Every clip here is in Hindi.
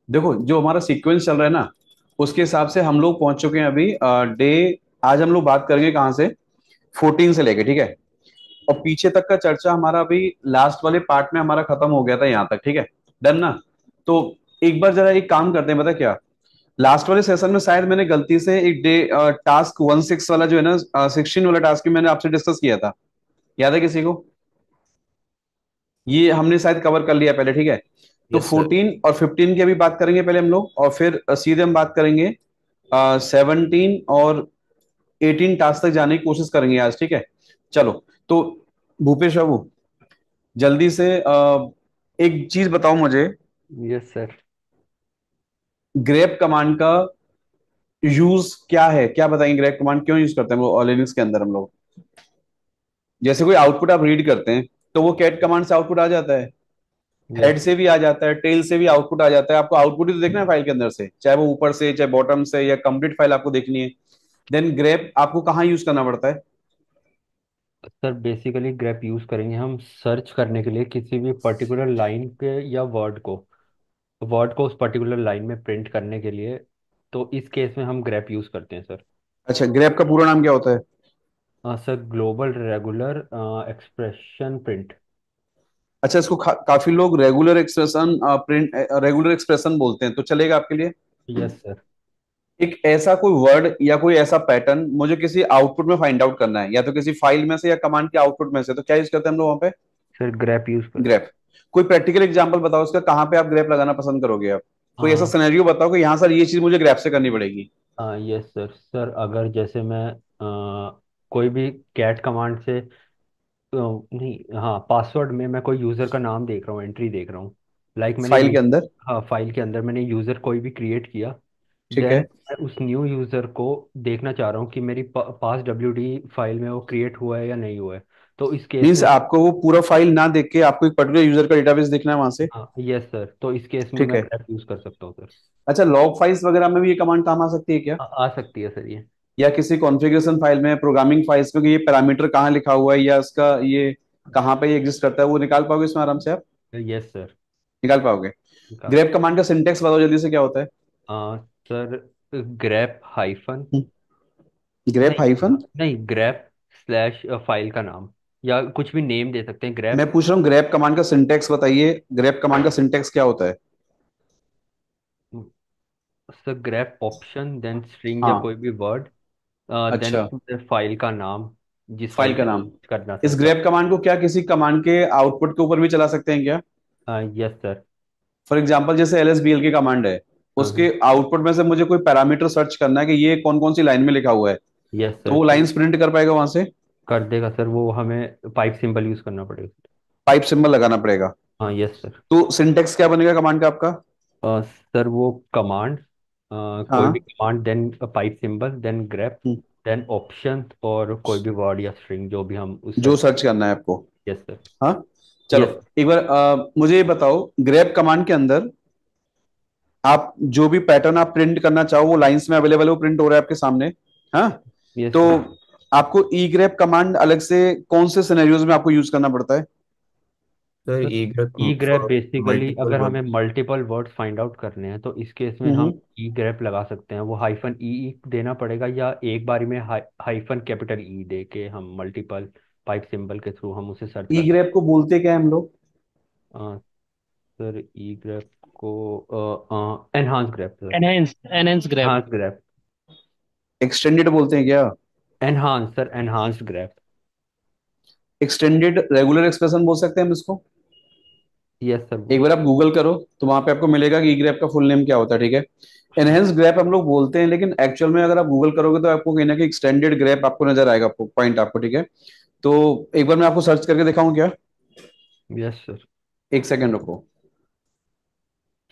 देखो जो हमारा सीक्वेंस चल रहा है ना, उसके हिसाब से हम लोग पहुंच चुके हैं अभी डे। आज हम लोग बात करेंगे कहाँ से, 14 से लेके, ठीक है। और पीछे तक का चर्चा हमारा अभी लास्ट वाले पार्ट में हमारा खत्म हो गया था यहाँ तक, ठीक है। डन ना। तो एक बार जरा एक काम करते हैं, पता क्या, लास्ट वाले सेशन में शायद मैंने गलती से एक डे टास्क 16 वाला जो है ना, 16 वाला टास्क भी मैंने आपसे डिस्कस किया था। याद है किसी को? ये हमने शायद कवर कर लिया पहले, ठीक है। तो यस सर। 14 और 15 की अभी बात करेंगे पहले हम लोग, और फिर सीधे हम बात करेंगे 17 और 18 टास्क तक जाने की कोशिश करेंगे आज, ठीक है। चलो। तो भूपेश बाबू, जल्दी से एक चीज बताओ मुझे। Yes sir. ग्रेप कमांड का यूज क्या है, क्या बताएंगे? ग्रेप कमांड क्यों यूज करते हैं हम लोग लिनक्स के अंदर? हम लोग जैसे कोई आउटपुट आप रीड करते हैं, तो वो कैट कमांड से आउटपुट आ जाता है, हेड यस। से भी आ जाता है, टेल से भी आउटपुट आ जाता है। आपको आउटपुट ही तो देखना है फाइल के अंदर से, चाहे वो ऊपर से, चाहे बॉटम से, या कंप्लीट फाइल आपको देखनी है। देन ग्रेप आपको कहाँ यूज करना पड़ता है? सर बेसिकली ग्रेप यूज करेंगे हम सर्च करने के लिए किसी भी पर्टिकुलर लाइन के या वर्ड को उस पर्टिकुलर लाइन में प्रिंट करने के लिए। तो इस केस में हम ग्रेप यूज करते हैं सर। अच्छा, ग्रेप का पूरा नाम क्या होता है? Sir global regular expression print. अच्छा, इसको काफी लोग regular expression print, regular expression बोलते हैं, तो चलेगा आपके लिए? Yes sir. एक ऐसा कोई वर्ड या कोई ऐसा पैटर्न मुझे किसी आउटपुट में फाइंड आउट करना है, या तो किसी फाइल में से या कमांड के आउटपुट में से, तो क्या यूज करते हैं हम लोग वहां पे? सर ग्रेप यूज करते ग्रेप। कोई प्रैक्टिकल एग्जांपल बताओ उसका, कहाँ पे आप ग्रेप लगाना पसंद करोगे आप? कोई ऐसा हैं। सिनेरियो बताओ कि यहाँ सर ये चीज मुझे ग्रेप से करनी पड़ेगी। Yes sir. सर अगर जैसे मैं कोई भी कैट कमांड से नहीं, हाँ, पासवर्ड में मैं कोई यूज़र का नाम देख रहा हूँ, एंट्री देख रहा हूँ। मैंने फाइल के अंदर। हाँ, फाइल के अंदर मैंने यूज़र कोई भी क्रिएट किया। ठीक देन है। मैं उस न्यू यूज़र को देखना चाह रहा हूँ कि मेरी पास डब्ल्यू डी फाइल में वो क्रिएट हुआ है या नहीं हुआ है। तो इस केस मीन्स में आपको वो पूरा फाइल ना देख के आपको एक पर्टिकुलर यूजर का डेटाबेस देखना है वहां से। हाँ यस सर, तो इस केस में ठीक मैं है। ग्रेप यूज़ कर सकता हूँ सर। अच्छा, लॉग फाइल्स वगैरह में भी ये कमांड काम आ सकती है क्या? आ सकती है सर ये। या किसी कॉन्फ़िगरेशन फाइल में, प्रोग्रामिंग फाइल्स में, कि ये पैरामीटर कहाँ लिखा हुआ है, या इसका ये कहाँ पे ये एग्जिस्ट करता है, वो निकाल पाओगे इसमें आराम से आप? Yes sir. निकाल पाओगे? निकाल ग्रेप कमांड का सिंटेक्स बताओ जल्दी से, क्या होता है? सर ग्रेप हाइफन, ग्रेप नहीं हाइफन? नहीं, ग्रेप स्लैश फाइल का नाम या कुछ भी नेम दे सकते हैं, मैं ग्रेप। पूछ रहा हूँ ग्रेप कमांड का सिंटेक्स बताइए, ग्रेप कमांड का सिंटेक्स क्या होता है? Sir grep option then string या हाँ। कोई भी वर्ड, देन अच्छा, फाइल का नाम, जिस फाइल फाइल का के नाम। लिए करना इस सर चाह। ग्रेप कमांड को क्या किसी कमांड के आउटपुट के ऊपर भी चला सकते हैं क्या? Yes sir. फॉर एग्जाम्पल जैसे LSBL की कमांड है, उसके आउटपुट में से मुझे कोई पैरामीटर सर्च करना है कि ये कौन कौन सी लाइन में लिखा हुआ है, यस तो सर, वो तो लाइंस प्रिंट कर पाएगा वहां से? कर देगा सर, वो हमें पाइप सिंबल यूज करना पड़ेगा। पाइप सिंबल लगाना पड़ेगा? हाँ यस सर। तो सिंटेक्स क्या बनेगा कमांड का आपका? सर वो कमांड, कोई भी हाँ। Command then pipe symbol then grep hmm, then option और कोई भी वर्ड या स्ट्रिंग जो भी हम उस जो सर्च। सर्च करना है आपको। Yes sir. हाँ। यस। चलो, एक बार मुझे ये बताओ, ग्रेप कमांड के अंदर आप जो भी पैटर्न आप प्रिंट करना चाहो, वो लाइंस में अवेलेबल है, वो प्रिंट हो रहा है आपके सामने। हाँ। यस तो सर। आपको ई ग्रेप कमांड अलग से कौन से सिनेरियोज में आपको यूज करना पड़ता है? Sir E grab for basically multiple अगर वर्ड। हमें मल्टीपल वर्ड्स फाइंड आउट करने हैं तो इस केस में हम हम्म। ई ग्रैप लगा सकते हैं। वो हाइफन ई देना पड़ेगा या एक बारी में हाइफन कैपिटल ई दे के हम मल्टीपल पाइप सिंबल के थ्रू हम उसे सर्च ई कर सकते ग्रेप को बोलते क्या है हम लोग? हैं। सर ई ग्रैप को enhance grab sir. Enhance grab. Enhance grab. Extended बोलते हैं क्या? Enhance sir, enhanced grab. Extended regular expression बोल सकते हैं हम इसको। यस सर एक बोल बार आप सकते गूगल करो, तो वहां पे आपको मिलेगा कि ई ग्रेप का फुल नेम क्या होता है, ठीक है। एनहेंस ग्रेप हम लोग बोलते हैं, लेकिन एक्चुअल में अगर आप गूगल करोगे तो आपको कहीं ना कहीं एक्सटेंडेड ग्रेप आपको नजर आएगा, आपको पॉइंट आपको, ठीक है। तो एक बार मैं आपको सर्च करके दिखाऊं क्या? हैं। Yes sir. एक सेकंड रुको।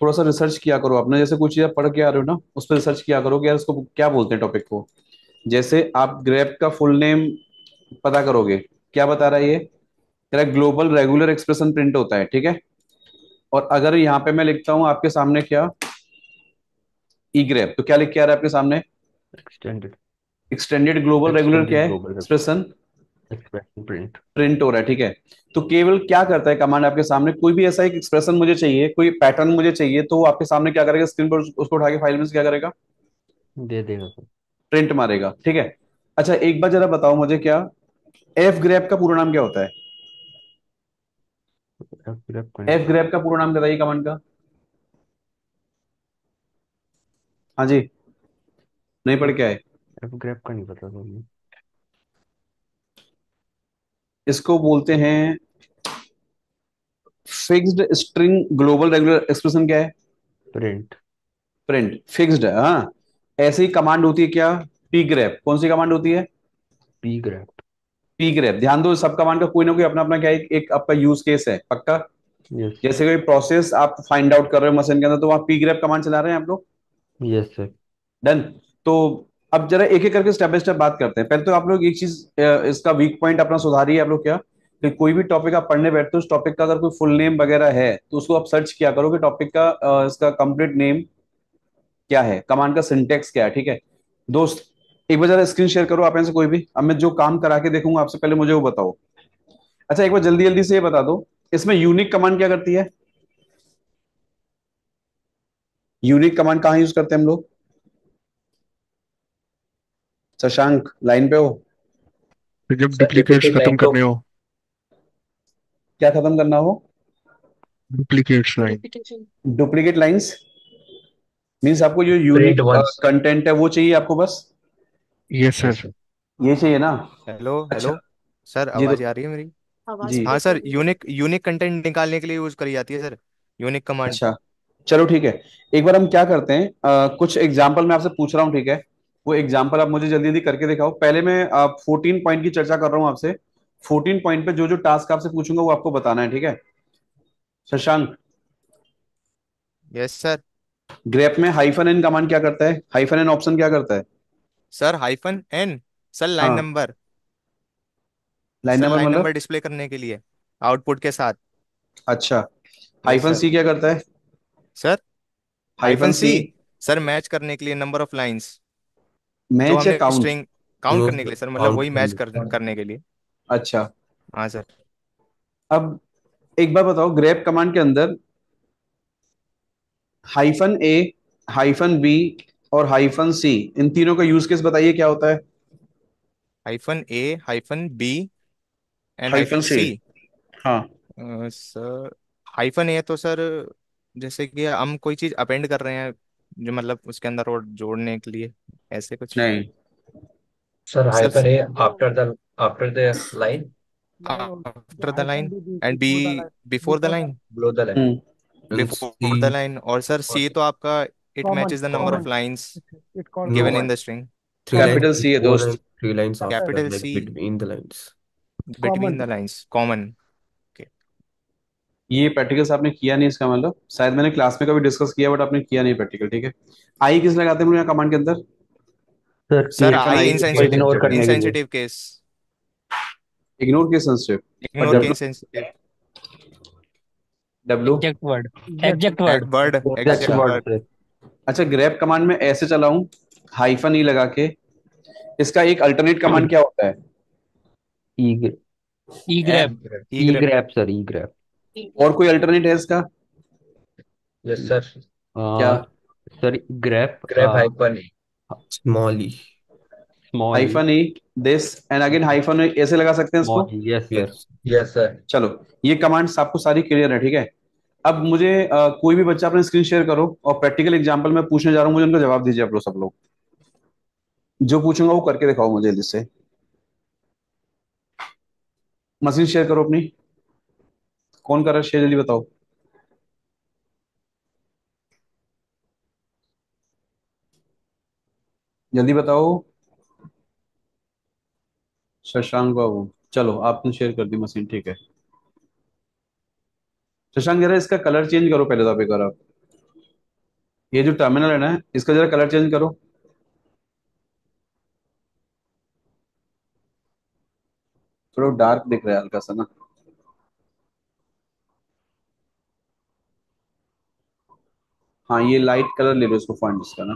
थोड़ा सा रिसर्च किया करो, आपने जैसे कुछ चीज़ पढ़ के आ रहे हो ना, उस पर रिसर्च किया करो कि यार इसको क्या बोलते हैं टॉपिक को। जैसे आप ग्रेप का फुल नेम पता करोगे, क्या बता रहा है ये? तेरा ग्लोबल रेगुलर एक्सप्रेशन प्रिंट होता है, ठीक है। और अगर यहाँ पे मैं लिखता हूँ आपके सामने क्या, ई ग्रेप, तो क्या लिख के आ रहा है आपके सामने? एक्सटेंडेड एक्सटेंडेड ग्लोबल रेगुलर क्या एक्सटेंडेड है global. Expression? Expression print. Print हो रहा है, ठीक है। तो केवल क्या करता है कमांड आपके सामने, कोई भी ऐसा एक एक्सप्रेशन मुझे चाहिए, कोई पैटर्न मुझे चाहिए, तो वो आपके सामने क्या करेगा, स्क्रीन पर उसको उठा के फाइल में से क्या करेगा, दे देगा सर। प्रिंट मारेगा, ठीक है। अच्छा एक बार जरा बताओ मुझे, क्या एफ ग्रैप का पूरा नाम क्या होता है? एफ ग्रैप का नहीं एफ पता। ग्रैप का पूरा नाम बताइए कमांड का। हाँ जी, नहीं पढ़ एफ के आए? एफ ग्रैप का नहीं पता सर। इसको बोलते हैं fixed string global regular expression, क्या है? प्रिंट। प्रिंट, फिक्स्ड है, हाँ। ऐसी ही कमांड होती है क्या, पी ग्रैप, कौन सी कमांड होती है? P grab. पी ग्रैप, ध्यान दो, सब कमांड का कोई ना कोई अपना अपना क्या है, एक आपका यूज केस है पक्का। यस। जैसे कोई प्रोसेस आप फाइंड आउट कर रहे हो मशीन के अंदर, तो वहां पी ग्रैप कमांड चला रहे हैं आप लोग। Yes sir. डन। तो अब जरा एक एक करके स्टेप बाय स्टेप बात करते हैं। पहले तो आप लोग एक चीज, इसका वीक पॉइंट अपना सुधारिए आप लोग, क्या कि कोई भी टॉपिक आप पढ़ने बैठते हो, उस टॉपिक का अगर कोई फुल नेम वगैरह है तो उसको आप सर्च किया करो कि टॉपिक का इसका कंप्लीट नेम क्या है, कमांड का सिंटेक्स क्या है, ठीक है। दोस्त, एक बार जरा स्क्रीन शेयर करो आप में से कोई भी, अब मैं जो काम करा के देखूंगा आपसे, पहले मुझे वो बताओ। अच्छा एक बार जल्दी जल्दी से ये बता दो, इसमें यूनिक कमांड क्या करती है? यूनिक कमांड कहाँ यूज करते हैं हम लोग? शशांक लाइन पे हो? फिर जब सर डुप्लीकेट्स रिपीटिंग खत्म लाइन को। करने हो। क्या खत्म करना हो? Duplicates line. Duplicate lines, means आपको जो प्रिंट यूनिक वंस। कंटेंट है वो चाहिए आपको बस, यस यस सर। सर। ये चाहिए ना? हेलो अच्छा, हेलो। सर जी तो, आवाज़ आ रही है मेरी? जी, हाँ सर, यूनिक यूनिक कंटेंट निकालने के लिए यूज करी जाती है सर, यूनिक कमांड। अच्छा चलो ठीक है। एक बार हम क्या करते हैं, कुछ एग्जाम्पल मैं आपसे पूछ रहा हूँ, ठीक है। वो एग्जाम्पल आप मुझे जल्दी जल्दी करके दिखाओ। पहले मैं 14 पॉइंट की चर्चा कर रहा हूँ आपसे। 14 पॉइंट पे जो जो टास्क आपसे पूछूंगा वो आपको बताना है, ठीक है। Shashank, yes sir. ग्रेप में हाइफन एन कमांड क्या करता है, हाइफन एन ऑप्शन क्या करता है? Sir hyphen N, sir line हाँ, number, line sir number line मतलब? नंबर डिस्प्ले करने के लिए आउटपुट के साथ। अच्छा, यस हाइफन सर। सी क्या करता है? सर हाइफन हाइफन सी, सी, सर मैच करने के लिए नंबर ऑफ लाइंस, जो मैच या हमने काउंट? स्ट्रिंग काउंट करने के लिए सर, मतलब काउंट वही मैच करने के लिए। अच्छा, हाँ सर। अब एक बार बताओ, ग्रेप कमांड के अंदर हाइफन ए, हाइफन बी और हाइफन सी, इन तीनों का यूज केस बताइए क्या होता है? Hyphen A, hyphen B and hyphen hyphen C, C. हाँ। सर हाइफन ए तो सर, जैसे कि हम कोई चीज अपेंड कर रहे हैं, जो मतलब उसके अंदर और जोड़ने के लिए, ऐसे कुछ। नहीं, sir sir hyphen A after the line, after the line, and B before the line, below the line. Hmm, and before the C line. और सर और सी तो आपका, it matches the number of common. Lines given in no the string. three lines capital C है before दोस्त। and three lines after, capital like C between the lines. Between the lines, common. ये प्रैक्टिकल्स आपने किया नहीं, इसका मतलब शायद मैंने क्लास में कभी डिस्कस किया बट आपने किया नहीं प्रैक्टिकल, ठीक है। आई किस लगाते हैं हम लोग यहाँ कमांड के अंदर? Sir sir case hyphen I I को किस लिए? इग्नोर इन करने के लिए। सेंसिटिव केस, इग्नोर के सेंसिटिव। और इग्नोर के W? Insensitive. W? Exact word. Exact word. Word, exact अच्छा, एग्जैक्ट वर्ड वर्ड। से। अच्छा ग्रैप कमांड में ऐसे चलाऊं, हाइफन ई लगा के, इसका एक अल्टरनेट कमांड क्या होता है? E E A, grab. E E grep. Grep sir, E grep. और कोई अल्टरनेट है इसका? Yes sir. क्या? Sir grep grab hyphen A. Small e. Small E. Hyphen E, this and again hyphen E, ऐसे लगा सकते हैं इसको। Small E, yes sir. Yes. Yes sir. चलो, ये कमांड्स आपको सारी क्लियर है, ठीक है। अब मुझे कोई भी बच्चा अपना स्क्रीन शेयर करो, और प्रैक्टिकल एग्जांपल मैं पूछने जा रहा हूँ, मुझे उनका जवाब दीजिए आप लोग, सब लोग। जो पूछूंगा वो करके दिखाओ मुझे जल्दी से। मशीन शेयर करो अपनी। कौन कर रहा है शेयर, जल्दी बताओ। जल्दी बताओ। शशांक बाबू, चलो आपने शेयर कर दी मशीन, ठीक है। शशांक जरा इसका कलर चेंज करो पहले तो, आप एक बार आप, ये जो टर्मिनल है ना, इसका जरा कलर चेंज करो। थोड़ा डार्क दिख रहा है हल्का सा ना। हाँ, ये लाइट कलर ले लो इसको, फॉन्ट इसका ना,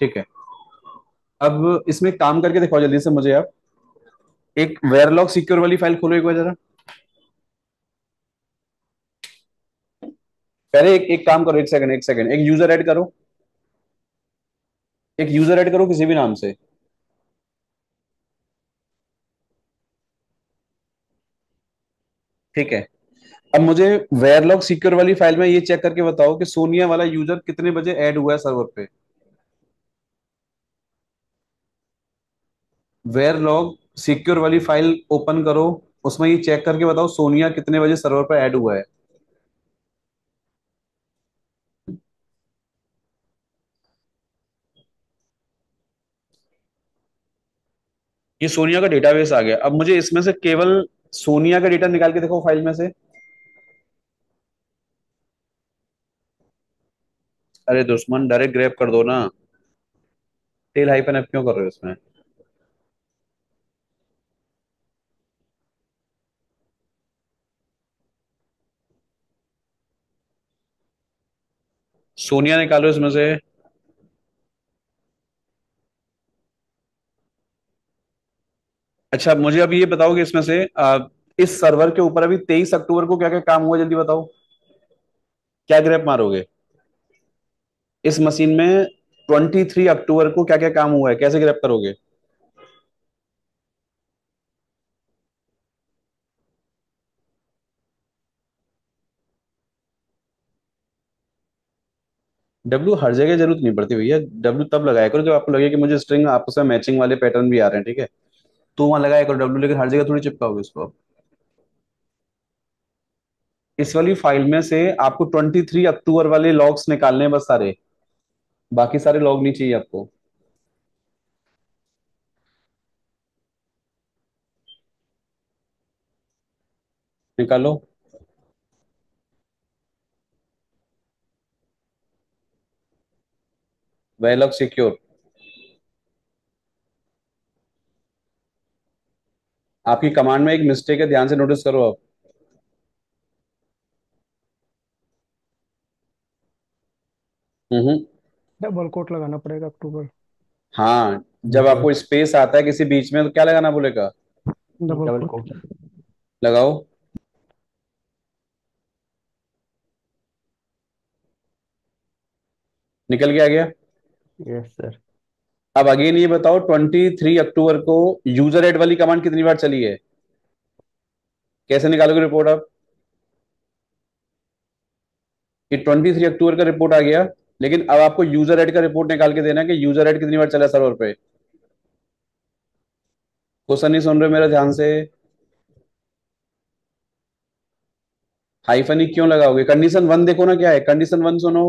ठीक है। अब इसमें काम करके दिखाओ जल्दी से मुझे आप। एक वेयरलॉग सिक्योर वाली फाइल खोलो एक बार जरा। पहले एक काम करो, एक सेकंड एक यूजर ऐड करो। एक यूजर ऐड करो किसी भी नाम से। ठीक है। अब मुझे वेयरलॉग सिक्योर वाली फाइल में ये चेक करके बताओ कि सोनिया वाला यूजर कितने बजे ऐड हुआ है सर्वर पे। वेयरलॉग सिक्योर वाली फाइल ओपन करो। उसमें ये चेक करके बताओ सोनिया कितने बजे सर्वर पर ऐड हुआ है। ये सोनिया का डेटाबेस आ गया। अब मुझे इसमें से केवल सोनिया का डेटा निकाल के देखो फाइल में से। अरे दुश्मन, डायरेक्ट ग्रैब कर दो ना। टेल हाइफन एफ क्यों कर रहे हो इसमें। सोनिया निकालो इसमें से। अच्छा मुझे अब ये बताओ कि इसमें से इस सर्वर के ऊपर अभी 23 अक्टूबर को क्या क्या काम हुआ, जल्दी बताओ। क्या ग्रैप मारोगे इस मशीन में। 23 अक्टूबर को क्या क्या काम हुआ है, कैसे ग्रैप करोगे। डब्ल्यू हर जगह जरूरत नहीं पड़ती भैया। डब्ल्यू तब लगाया करो जब आपको लगे कि मुझे स्ट्रिंग आपस में मैचिंग वाले पैटर्न भी आ रहे हैं, ठीक है। तो वहां लगाया करो डब्ल्यू, लेकिन हर जगह थोड़ी चिपकाओगे इसको। इस वाली फाइल में से आपको 23 अक्टूबर वाले लॉग्स निकालने हैं बस सारे। बाकी सारे लॉग नहीं चाहिए आपको। निकालो। वेलॉग सिक्योर। आपकी कमांड में एक मिस्टेक है, ध्यान से नोटिस करो आप। हम्म। डबल कोट लगाना पड़ेगा अक्टूबर। हाँ, जब आपको स्पेस आता है किसी बीच में तो क्या लगाना बोलेगा। Double double quote. कोट। लगाओ। निकल के आ गया। Yes sir. अब अगेन ये बताओ 23 अक्टूबर को यूजर एड वाली कमांड कितनी बार चली है। कैसे निकालोगे रिपोर्ट आप। कि 23 अक्टूबर का रिपोर्ट आ गया, लेकिन अब आपको यूजर एड का रिपोर्ट निकाल के देना है कि यूजर एड कितनी बार चला सर्वर पे। क्वेश्चन नहीं सुन रहे मेरा ध्यान से। हाइफन ही क्यों लगाओगे। कंडीशन वन देखो ना क्या है। कंडीशन वन सुनो।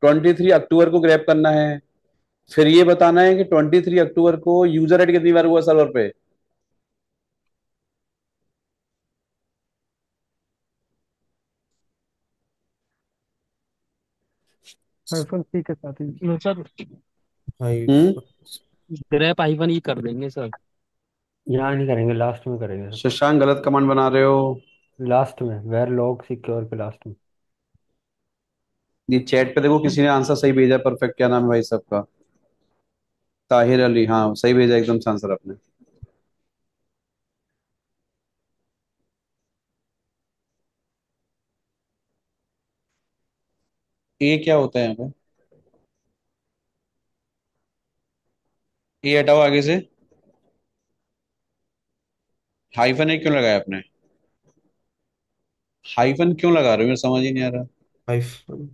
23 अक्टूबर को ग्रैब करना है। फिर ये बताना है कि 23 अक्टूबर को यूजर एड कितनी बार हुआ सर्वर पे। हाइफन सी के साथ ही। नो सर, हम्म। हाइफन। ग्रेप आइवन ही कर देंगे सर। यहाँ नहीं करेंगे, लास्ट में करेंगे सर। शशांक गलत कमांड बना रहे हो। लास्ट में वेर लॉग सिक्योर पे लास्ट में। ये चैट पे देखो किसी ने आंसर सही भेजा। परफेक्ट, क्या नाम है भाई सबका। ताहिर अली, हाँ सही भेजा एकदम से आंसर आपने। ये क्या होता है यहाँ पे। ये हटाओ आगे से। हाइफन क्यों लगाया आपने। हाइफन क्यों लगा रहे हो, मेरे समझ ही नहीं आ रहा। हाइफन।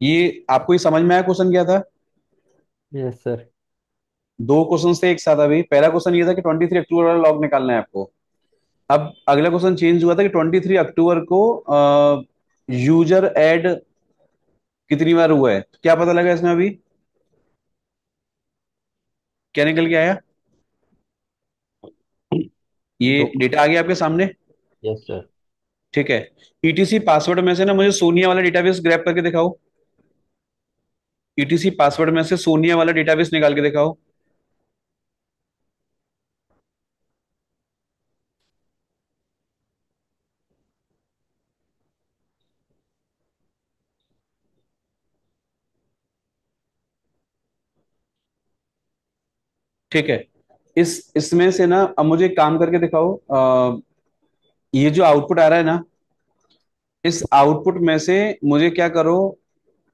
ये आपको ये समझ में आया क्वेश्चन क्या था। Yes sir. दो क्वेश्चन थे एक साथ अभी। पहला क्वेश्चन ये था कि 23 अक्टूबर वाला लॉग निकालना है आपको। अब अगला क्वेश्चन चेंज हुआ था कि 23 अक्टूबर को यूजर ऐड कितनी बार हुआ है। क्या पता लगा इसमें अभी। क्या निकल के आया। ये दो। डेटा आ गया आपके सामने। Yes sir. ठीक है। ईटीसी पासवर्ड में से ना मुझे सोनिया वाला डेटाबेस ग्रैब करके दिखाओ। ईटीसी पासवर्ड में से सोनिया वाला डेटाबेस निकाल के दिखाओ। ठीक है। इस इसमें से ना अब मुझे एक काम करके दिखाओ, ये जो आउटपुट आ रहा है ना, इस आउटपुट में से मुझे क्या करो,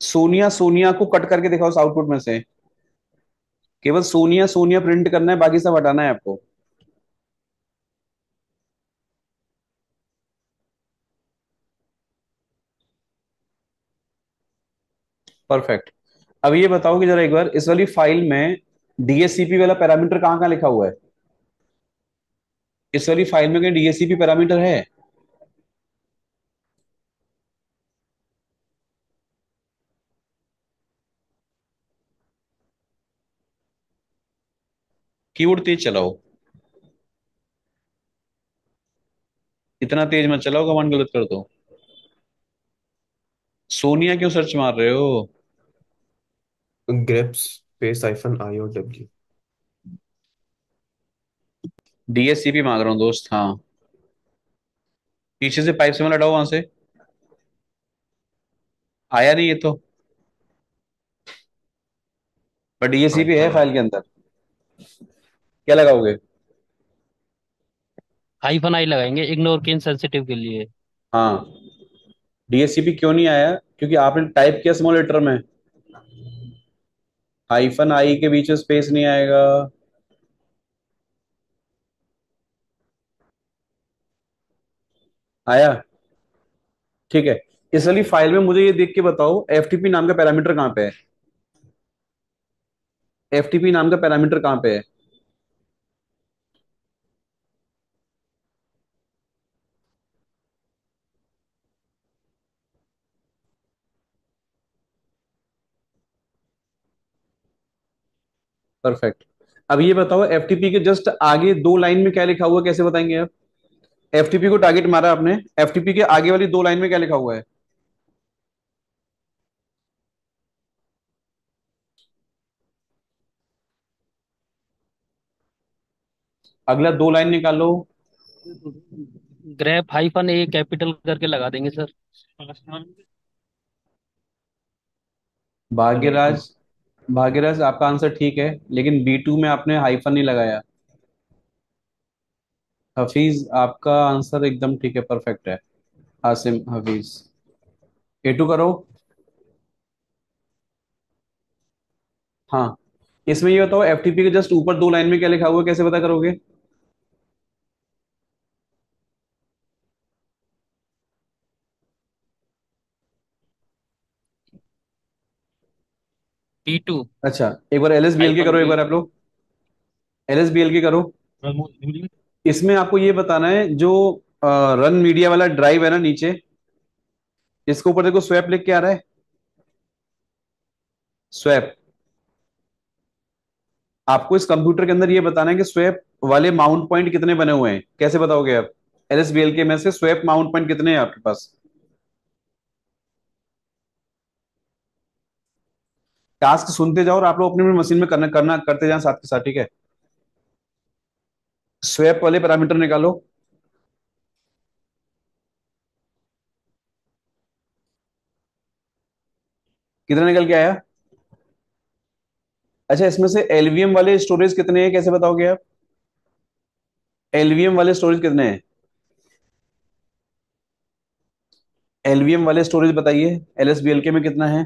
सोनिया सोनिया को कट करके दिखाओ इस आउटपुट में से। केवल सोनिया सोनिया प्रिंट करना है, बाकी सब हटाना है आपको। परफेक्ट। अब ये बताओ कि जरा एक बार इस वाली फाइल में डीएससीपी वाला पैरामीटर कहाँ कहाँ लिखा हुआ है? इस वाली फाइल में कहीं डीएससीपी पैरामीटर है? कीबोर्ड तेज चलाओ, इतना तेज मत चलाओ कमांड गलत कर दो। सोनिया क्यों सर्च मार रहे हो? grep space hyphen IOW। DSCP मांग रहा हूँ दोस्त, हाँ। पीछे से पाइप से मैं हटाओ वहां से। आया नहीं ये तो, पर डीएससीपी है hyphen फाइल के अंदर। क्या लगाओगे? हाइफन आई लगाएंगे इग्नोर के इनसेंसिटिव के लिए। हाँ। डीएससीपी क्यों नहीं आया? क्योंकि आपने टाइप किया स्मॉल लेटर में। हाइफन आई के बीच में स्पेस नहीं आएगा। आया? ठीक है। इस वाली फाइल में मुझे ये देख के बताओ एफटीपी नाम का पैरामीटर कहाँ पे है? एफटीपी नाम का पैरामीटर कहाँ पे है? परफेक्ट। अब ये बताओ एफटीपी के जस्ट आगे दो लाइन में क्या लिखा हुआ है, कैसे बताएंगे आप? एफटीपी को टारगेट मारा आपने, एफटीपी के आगे वाली दो लाइन में क्या लिखा हुआ है? अगला दो लाइन निकालो। ग्रेप हाइफन ए कैपिटल करके लगा देंगे सर। भाग्यराज, भाग्यराज आपका आंसर ठीक है, लेकिन बी टू में आपने हाइफन नहीं लगाया। हफीज आपका आंसर एकदम ठीक है, परफेक्ट है। आसिम हफीज, ए टू करो। हाँ। इसमें ये बताओ एफटीपी के जस्ट ऊपर दो लाइन में क्या लिखा हुआ है, कैसे पता करोगे? P2 अच्छा, एक बार एलएसबीएल के हाइफन करो, एक बी। बार आप लोग एलएसबीएल के करो। इसमें आपको ये बताना है जो रन मीडिया वाला ड्राइव है ना नीचे, इसके ऊपर देखो स्वैप लिख के आ रहा है। स्वैप। आपको इस कंप्यूटर के अंदर ये बताना है कि स्वैप वाले माउंट पॉइंट कितने बने हुए हैं, कैसे बताओगे आप? एलएसबीएल के में से स्वैप माउंट पॉइंट कितने हैं आपके पास? टास्क सुनते जाओ और आप लोग अपनी अपनी मशीन में करना करना करते जाएं साथ के साथ, ठीक है? स्वैप वाले पैरामीटर निकालो। कितना निकल के आया? अच्छा, इसमें से एलवीएम वाले स्टोरेज कितने हैं, कैसे बताओगे आप? एलवीएम वाले स्टोरेज कितने हैं? एलवीएम वाले स्टोरेज बताइए, एलएसबीएलके में कितना है?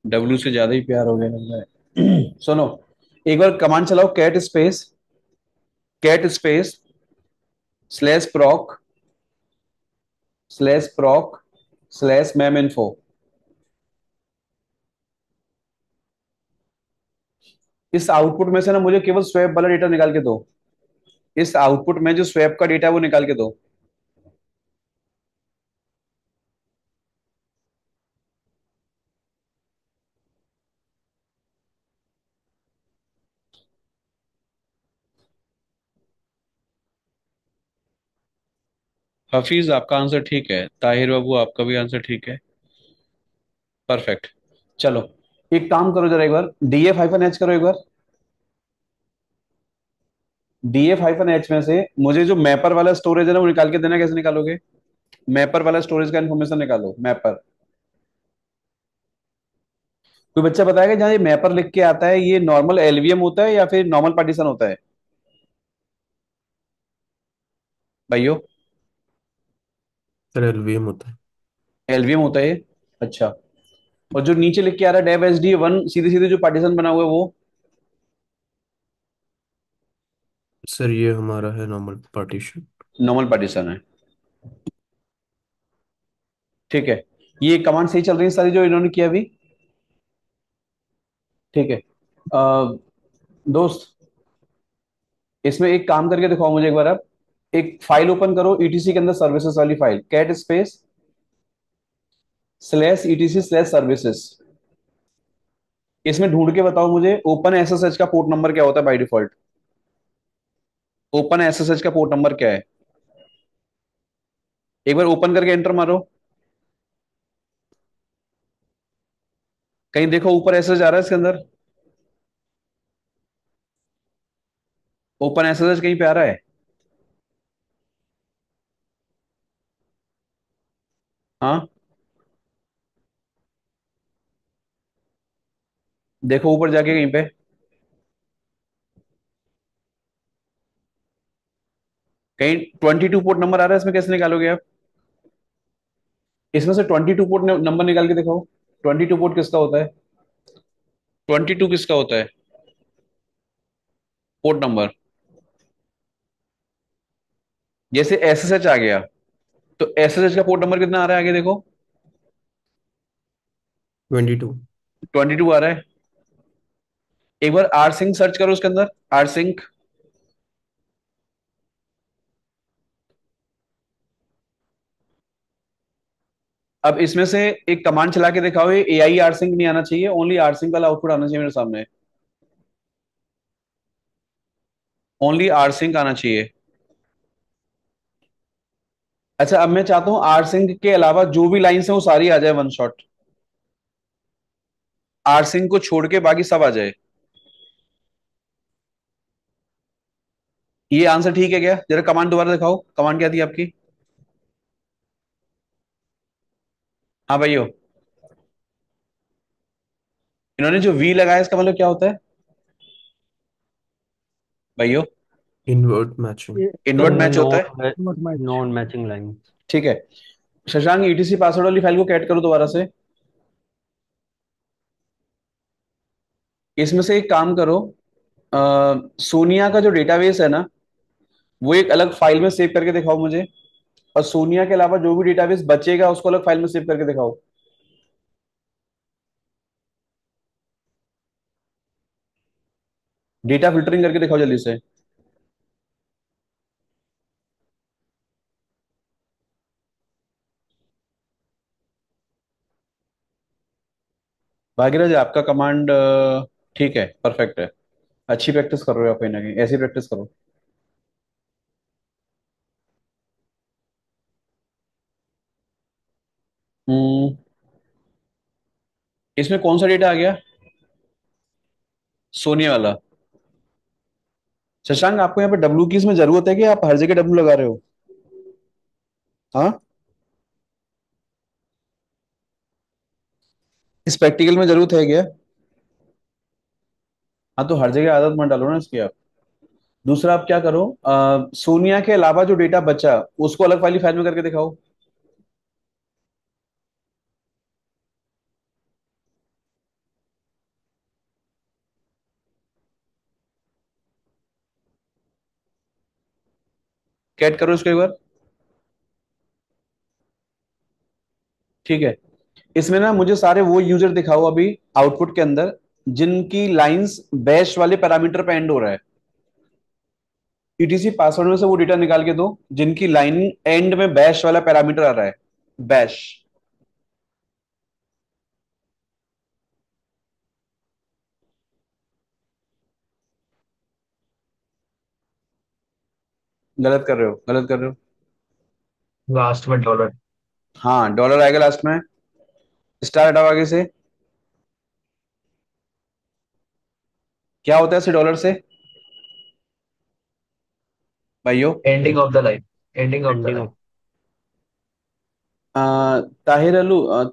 डब्ल्यू से ज्यादा ही प्यार हो गया लग रहा है। सुनो, एक बार कमांड चलाओ, cat space slash प्रॉक slash ma'am info. इस आउटपुट में से ना मुझे केवल स्वैप वाला डेटा निकाल के दो। इस आउटपुट में जो स्वैप का डेटा है वो निकाल के दो। हफीज आपका आंसर ठीक है, ताहिर बाबू आपका भी आंसर ठीक है, परफेक्ट। चलो, एक काम करो जरा, एक बार डीएफ हाइफन एच करो एक बार। df-h में से मुझे जो मैपर वाला स्टोरेज है ना वो निकाल के देना। कैसे निकालोगे? मैपर वाला स्टोरेज का इन्फॉर्मेशन निकालो। मैपर, कोई बच्चा बताएगा जहाँ ये मैपर लिख के आता है ये नॉर्मल एलवीएम होता है या फिर नॉर्मल पार्टीशन होता है भाइयों? सर एलवीएम होता है। एलवीएम होता है ये? अच्छा। और जो नीचे लिख के आ रहा है डेव एच डी वन, सीधे सीधे जो पार्टीशन बना हुआ है वो? सर ये हमारा है नॉर्मल पार्टीशन। नॉर्मल पार्टीशन है। ठीक है, ये कमांड सही चल रही है सारी जो इन्होंने किया अभी? ठीक है। दोस्त, इसमें एक काम करके दिखाओ मुझे एक बार। आप एक फाइल ओपन करो ईटीसी के अंदर, सर्विसेज वाली file, cat space slash ETC slash services. इसमें ढूंढ के बताओ मुझे ओपन एसएसएच का पोर्ट नंबर क्या होता है बाय डिफॉल्ट। ओपन एसएसएच का पोर्ट नंबर क्या है? एक बार ओपन करके एंटर मारो। कहीं देखो ऊपर एसएसएच आ रहा है इसके अंदर? ओपन एसएसएच कहीं पे आ रहा है? हाँ, देखो ऊपर जाके कहीं पे। कहीं 22 पोर्ट नंबर आ रहा है इसमें? कैसे निकालोगे आप? इसमें से 22 पोर्ट नंबर निकाल के दिखाओ। 22 पोर्ट किसका होता है? 22 किसका होता है पोर्ट नंबर? जैसे एसएसएच आ गया तो एसएसएच का पोर्ट नंबर कितना आ रहा है आगे देखो? 22। 22 आ रहा है। एक बार आर सिंक सर्च करो उसके अंदर, आर सिंक। अब इसमें से एक कमांड चला के दिखाओ। ये एआई आर सिंक नहीं आना चाहिए, ओनली आर सिंक वाला आउटपुट आना चाहिए मेरे सामने। ओनली आर सिंक आना चाहिए। अच्छा, अब मैं चाहता हूं आर सिंक के अलावा जो भी लाइंस है वो सारी आ जाए वन शॉट। आर सिंक को छोड़ के बाकी सब आ जाए। ये आंसर ठीक है क्या? जरा कमांड दोबारा दिखाओ, कमांड क्या थी आपकी? हाँ भाइयों, इन्होंने जो वी लगाया इसका मतलब क्या होता है भाइयों? Invert matching. ये सर इनवर्ट मैच होता है। Not match. Non matching line. ठीक है। शशांक, ईटीसी पासवर्ड वाली फाइल को कैट करो दोबारा से। इसमें से एक काम करो, सोनिया का जो डेटाबेस है ना वो एक अलग फाइल में सेव करके दिखाओ मुझे। और सोनिया के अलावा जो भी डेटाबेस बचेगा उसको अलग फाइल में सेव करके दिखाओ। डेटा फिल्टरिंग करके दिखाओ जल्दी से। भागीरथ, आपका कमांड ठीक है, परफेक्ट है। अच्छी प्रैक्टिस कर रहे हो आप, कहीं ना कहीं ऐसी प्रैक्टिस करो। हम्म, इसमें कौन सा डेटा आ गया? सोनिया वाला। शशांक, आपको यहाँ पे डब्ल्यू की इसमें जरूरत है कि आप हर जगह डब्ल्यू लगा रहे हो? हाँ, इस प्रैक्टिकल में जरूरत है क्या? हाँ, तो हर जगह आदत मत डालो ना इसकी आप। दूसरा आप क्या करो, सोनिया के अलावा जो डेटा बचा उसको अलग वाली फाइल में करके दिखाओ। कैट करो इसको एक बार। ठीक है। इसमें ना मुझे सारे वो यूजर दिखाओ अभी आउटपुट के अंदर जिनकी लाइंस बैश वाले पैरामीटर पे एंड हो रहा है। ईटीसी पासवर्ड में से वो डेटा निकाल के दो जिनकी लाइन एंड में बैश वाला पैरामीटर आ रहा है। बैश। गलत कर रहे हो, गलत कर रहे हो। लास्ट में डॉलर। हाँ, डॉलर आएगा लास्ट में। स्टार हटाओ आगे से। क्या होता है इसे डॉलर से? भाइयों। Ending of the line, ending of the ending line. Of.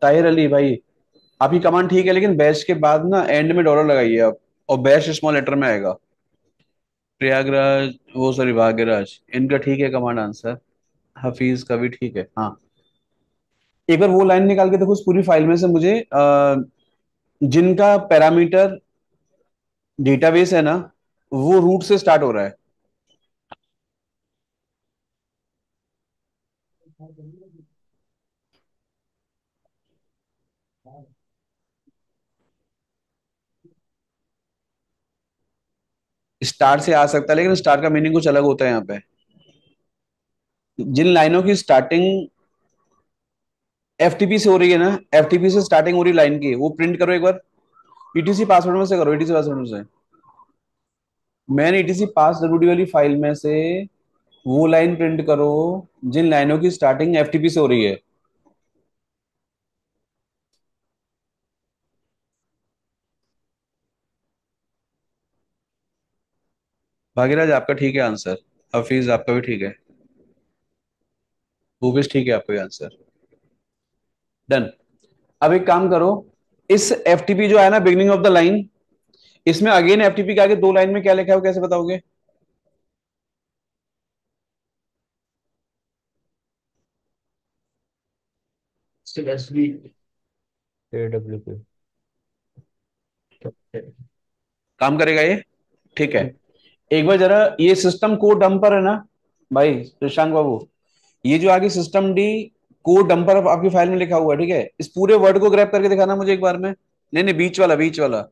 Tahir Ali भाई, आपकी कमांड ठीक है, लेकिन बैश के बाद ना एंड में डॉलर लगाइए आप, और बैश स्मॉल लेटर में आएगा। प्रयागराज, वो सॉरी भाग्यराज, इनका ठीक है कमांड आंसर। हफीज का भी ठीक है, हाँ। एक बार वो लाइन निकाल के देखो उस पूरी फाइल में से मुझे, जिनका पैरामीटर डेटाबेस है ना, वो रूट से स्टार्ट हो रहा है। स्टार से आ सकता है, लेकिन स्टार का मीनिंग कुछ अलग होता है यहाँ पे। जिन लाइनों की स्टार्टिंग एफटीपी से हो रही है ना, एफटीपी से स्टार्टिंग हो रही लाइन की, वो प्रिंट करो एक बार। ईटीसी पासवर्ड में से करो, ईटीसी पासवर्ड में से। मैंने ईटीसी पास डब्ल्यूडी वाली फाइल में से वो लाइन प्रिंट करो जिन लाइनों की स्टार्टिंग एफटीपी से हो रही है। भागीराज आपका ठीक है आंसर। हफीज आपका भी ठीक है। भूपेश ठीक है आपका भी आंसर। डन। अब एक काम करो, इस एफटीपी जो है ना बिगनिंग ऑफ द लाइन, इसमें अगेन एफटीपी के आगे दो लाइन में क्या लिखा है वो कैसे बताओगे? Still S B. AWP। काम करेगा ये? ठीक है। एक बार जरा ये सिस्टम कोड डंपर है ना भाई शशांक बाबू, ये जो आगे सिस्टम डी कोड डंपर आपकी फाइल में लिखा हुआ है, ठीक है, इस पूरे वर्ड को ग्रैब करके दिखाना मुझे एक बार में। नहीं नहीं, बीच वाला, बीच वाला।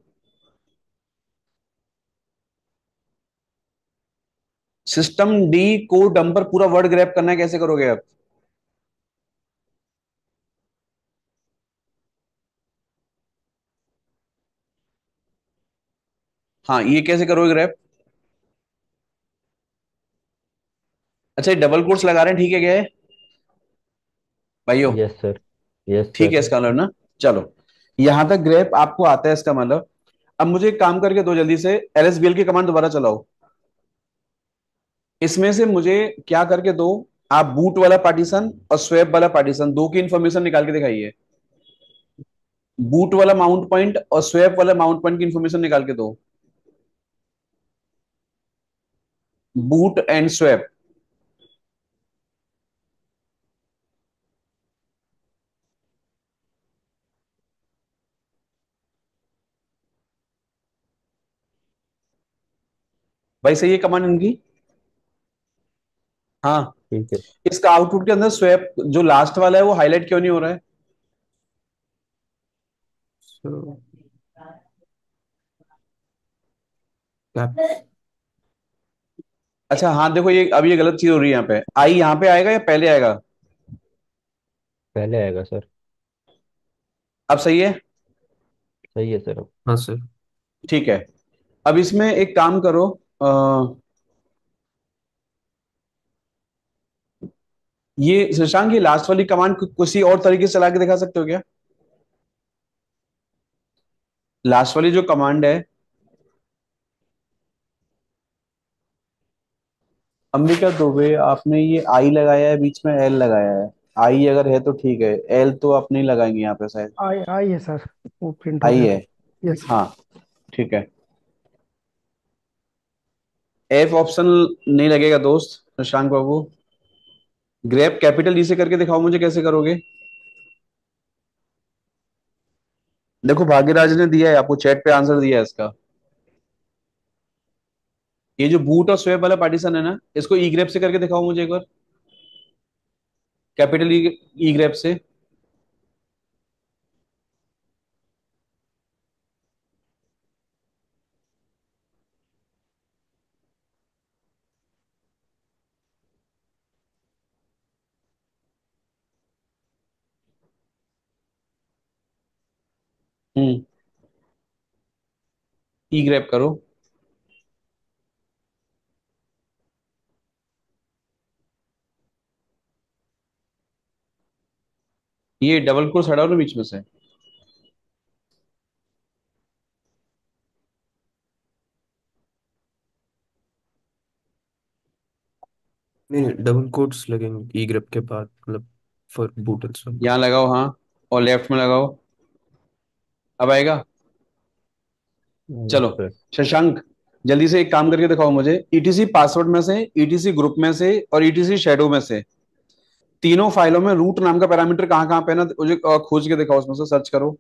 सिस्टम डी कोड डंपर पूरा वर्ड ग्रैब करना है, कैसे करोगे आप? हाँ, ये कैसे करोगे ग्रैब? अच्छा, ये डबल कोट्स लगा रहे हैं, ठीक है, क्या है भाइयों? Yes sir. यस ठीक है सर। इसका मतलब ना। चलो, यहां तक ग्रैप आपको आता है इसका मतलब। अब मुझे एक काम करके दो, जल्दी से एलएसबीएल की कमांड दोबारा चलाओ। इसमें से मुझे क्या करके दो, आप बूट वाला पार्टीशन और स्वैप वाला पार्टीशन दो की इंफॉर्मेशन निकाल के दिखाइए। बूट वाला माउंट पॉइंट और स्वैप वाला माउंट पॉइंट की इंफॉर्मेशन निकाल के दो। Boot and swap. भाई सही है कमांड इनकी? हाँ। ठीक है। इसका आउटपुट के अंदर स्वैप जो लास्ट वाला है वो हाईलाइट क्यों नहीं हो रहा है? So, कैप अच्छा हाँ, देखो ये अब ये गलत चीज हो रही है यहाँ पे। आई यहाँ पे आएगा या पहले आएगा? पहले आएगा सर। अब सही है? सही है सर अब। हाँ सर। ठीक है। अब इसमें एक काम करो, ये शशांक, ये लास्ट वाली कमांड किसी और तरीके से चला के दिखा सकते हो क्या? लास्ट वाली जो कमांड है, अंबिका दुबे, आपने ये आई लगाया है, बीच में एल लगाया है। आई अगर है तो ठीक है, एल तो आप नहीं लगाएंगे यहाँ पे शायद। आई है सर, वो प्रिंट हो आई गया। है। यस। हाँ, ठीक है। एफ ऑप्शन नहीं लगेगा दोस्त शशांक बाबू। ग्रेप कैपिटल ई से करके दिखाओ मुझे, कैसे करोगे? देखो भाग्यराज ने दिया है आपको, चैट पे आंसर दिया है इसका। ये जो बूट और स्वेप वाला पार्टीशन है ना, इसको ई ग्रेप से करके दिखाओ मुझे एक बार, कैपिटल ई, ई ग्रेप से। हम्म। ई ग्रेप करो। ये डबल कोर्स हटाओ ना बीच में से। नहीं, डबल कोट्स लगेंगे ई ग्रेप के बाद, मतलब फॉर बूट एंड यहाँ लगाओ, हाँ, और लेफ्ट में लगाओ। अब आएगा। यस चलो सर। शशांक, जल्दी से एक काम करके दिखाओ मुझे। ईटीसी पासवर्ड में से, ईटीसी ग्रुप में से और ईटीसी शेडो में से तीनों फाइलों में रूट नाम का पैरामीटर कहाँ कहाँ पे है ना, मुझे खोज के दिखाओ, उसमें से सर्च करो।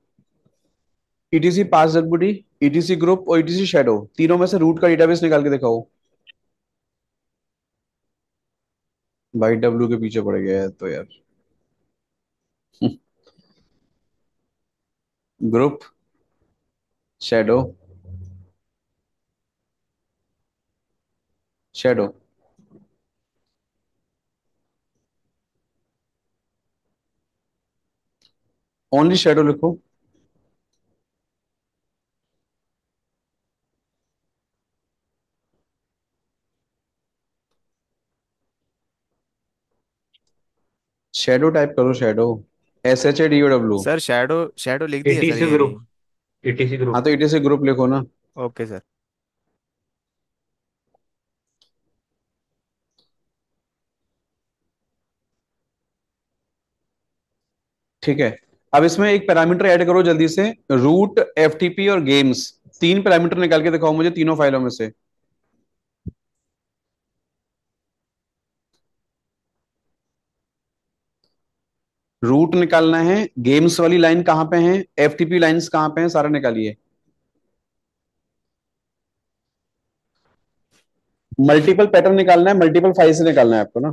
ईटीसी पास डब्ल्यूडी, ईटीसी ग्रुप और ईटीसी शेडो, तीनों में से रूट का डेटाबेस निकाल के दिखाओ। भाई डब्ल्यू के पीछे पड़ गया है तो यार। Group, shadow, shadow. Only shadow लिखो। शेडो टाइप करो, shadow, SHADOW। Sir shadow shadow लिख दिए सर ETC ये भी। ग्रुप, ETC हाँ ग्रुप। तो ईटीसी ग्रुप लिखो ना। Okay sir. ठीक है। अब इसमें एक पैरामीटर ऐड करो जल्दी से, रूट, एफटीपी और गेम्स। तीन पैरामीटर निकाल के दिखाओ मुझे तीनों फाइलों में से। रूट निकालना है, गेम्स वाली लाइन कहां पे है, एफटीपी लाइंस कहां पे हैं, सारा निकालिए। मल्टीपल पैटर्न निकालना है, मल्टीपल फाइल से निकालना है आपको ना।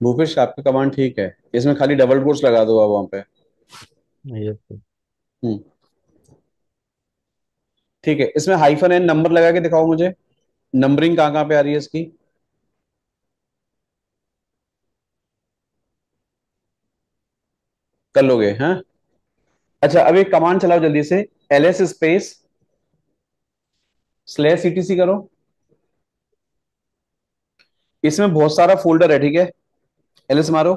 भूपेश आपका कमांड ठीक है, इसमें खाली डबल कोट्स लगा दो आप वहां पे। Yes sir. हम्म। ठीक है, इसमें हाइफन एन नंबर लगा के दिखाओ मुझे। नंबरिंग कहाँ कहाँ पे आ रही है इसकी। कर लोगे, हाँ। अच्छा, अब एक कमांड चलाओ जल्दी से, ls स्पेस स्लैश etc करो। इसमें बहुत सारा फोल्डर है, ठीक है। ls मारो।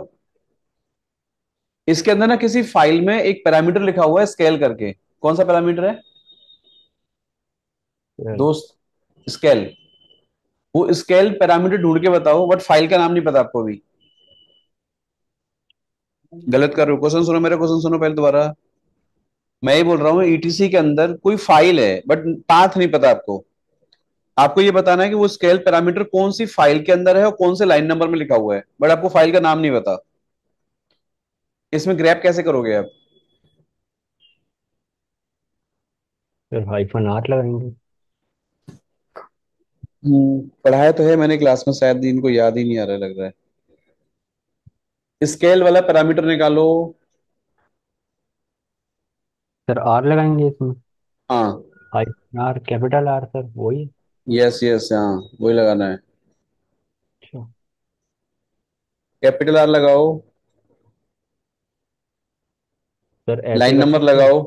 इसके अंदर ना किसी फाइल में एक पैरामीटर लिखा हुआ है स्केल करके। कौन सा पैरामीटर है सर, दोस्त? स्केल। वो स्केल पैरामीटर ढूंढ के बताओ, बट फाइल का नाम नहीं पता आपको भी। गलत कर रहे हो। क्वेश्चन सुनो, मेरा क्वेश्चन सुनो पहले दोबारा। मैं ही बोल रहा हूँ, ईटीसी के अंदर कोई फाइल है बट पाथ नहीं पता आपको। आपको ये बताना है कि वो स्केल पैरामीटर कौन सी फाइल के अंदर है और कौन से लाइन नंबर में लिखा हुआ है, बट आपको फाइल का नाम नहीं पता। इसमें ग्रैप कैसे करोगे आप? हाइफन आर लगाएंगे। पढ़ाया तो है मैंने क्लास में, शायद इनको याद ही नहीं आ रहा लग रहा है। स्केल वाला पैरामीटर निकालो। सर आर लगाएंगे इसमें। हाँ। Hyphen R, capital R sir, वही। यस यस, हाँ, वही लगाना है। अच्छा कैपिटल आर लगाओ। सर, ऐसे लाइन कर नंबर सकते हैं। लगाओ।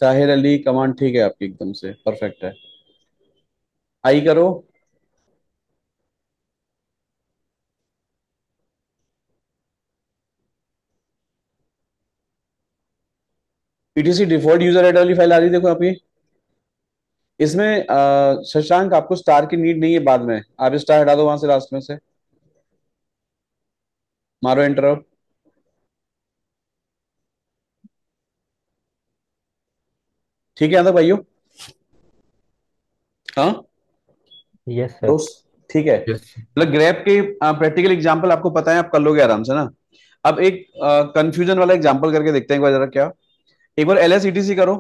ताहिर अली, कमांड ठीक है आपकी, एकदम से परफेक्ट है। आई करो। पीटीसी डिफॉल्ट यूजर आईडी वाली फाइल आ रही है, देखो आप ये। इसमें शशांक आपको स्टार की नीड नहीं है, बाद में आप स्टार हटा दो वहां से, लास्ट में से मारो एंटर। ठीक है यहाँ तक भाइयों? हाँ यस सर। दोस्त, ठीक है। यस। मतलब ग्रैप के प्रैक्टिकल एग्जांपल आपको पता है, आप कर लोगे आराम से ना। अब एक कंफ्यूजन वाला एग्जांपल करके देखते हैं एक बार जरा, क्या। एक बार एल एस ईटीसी करो,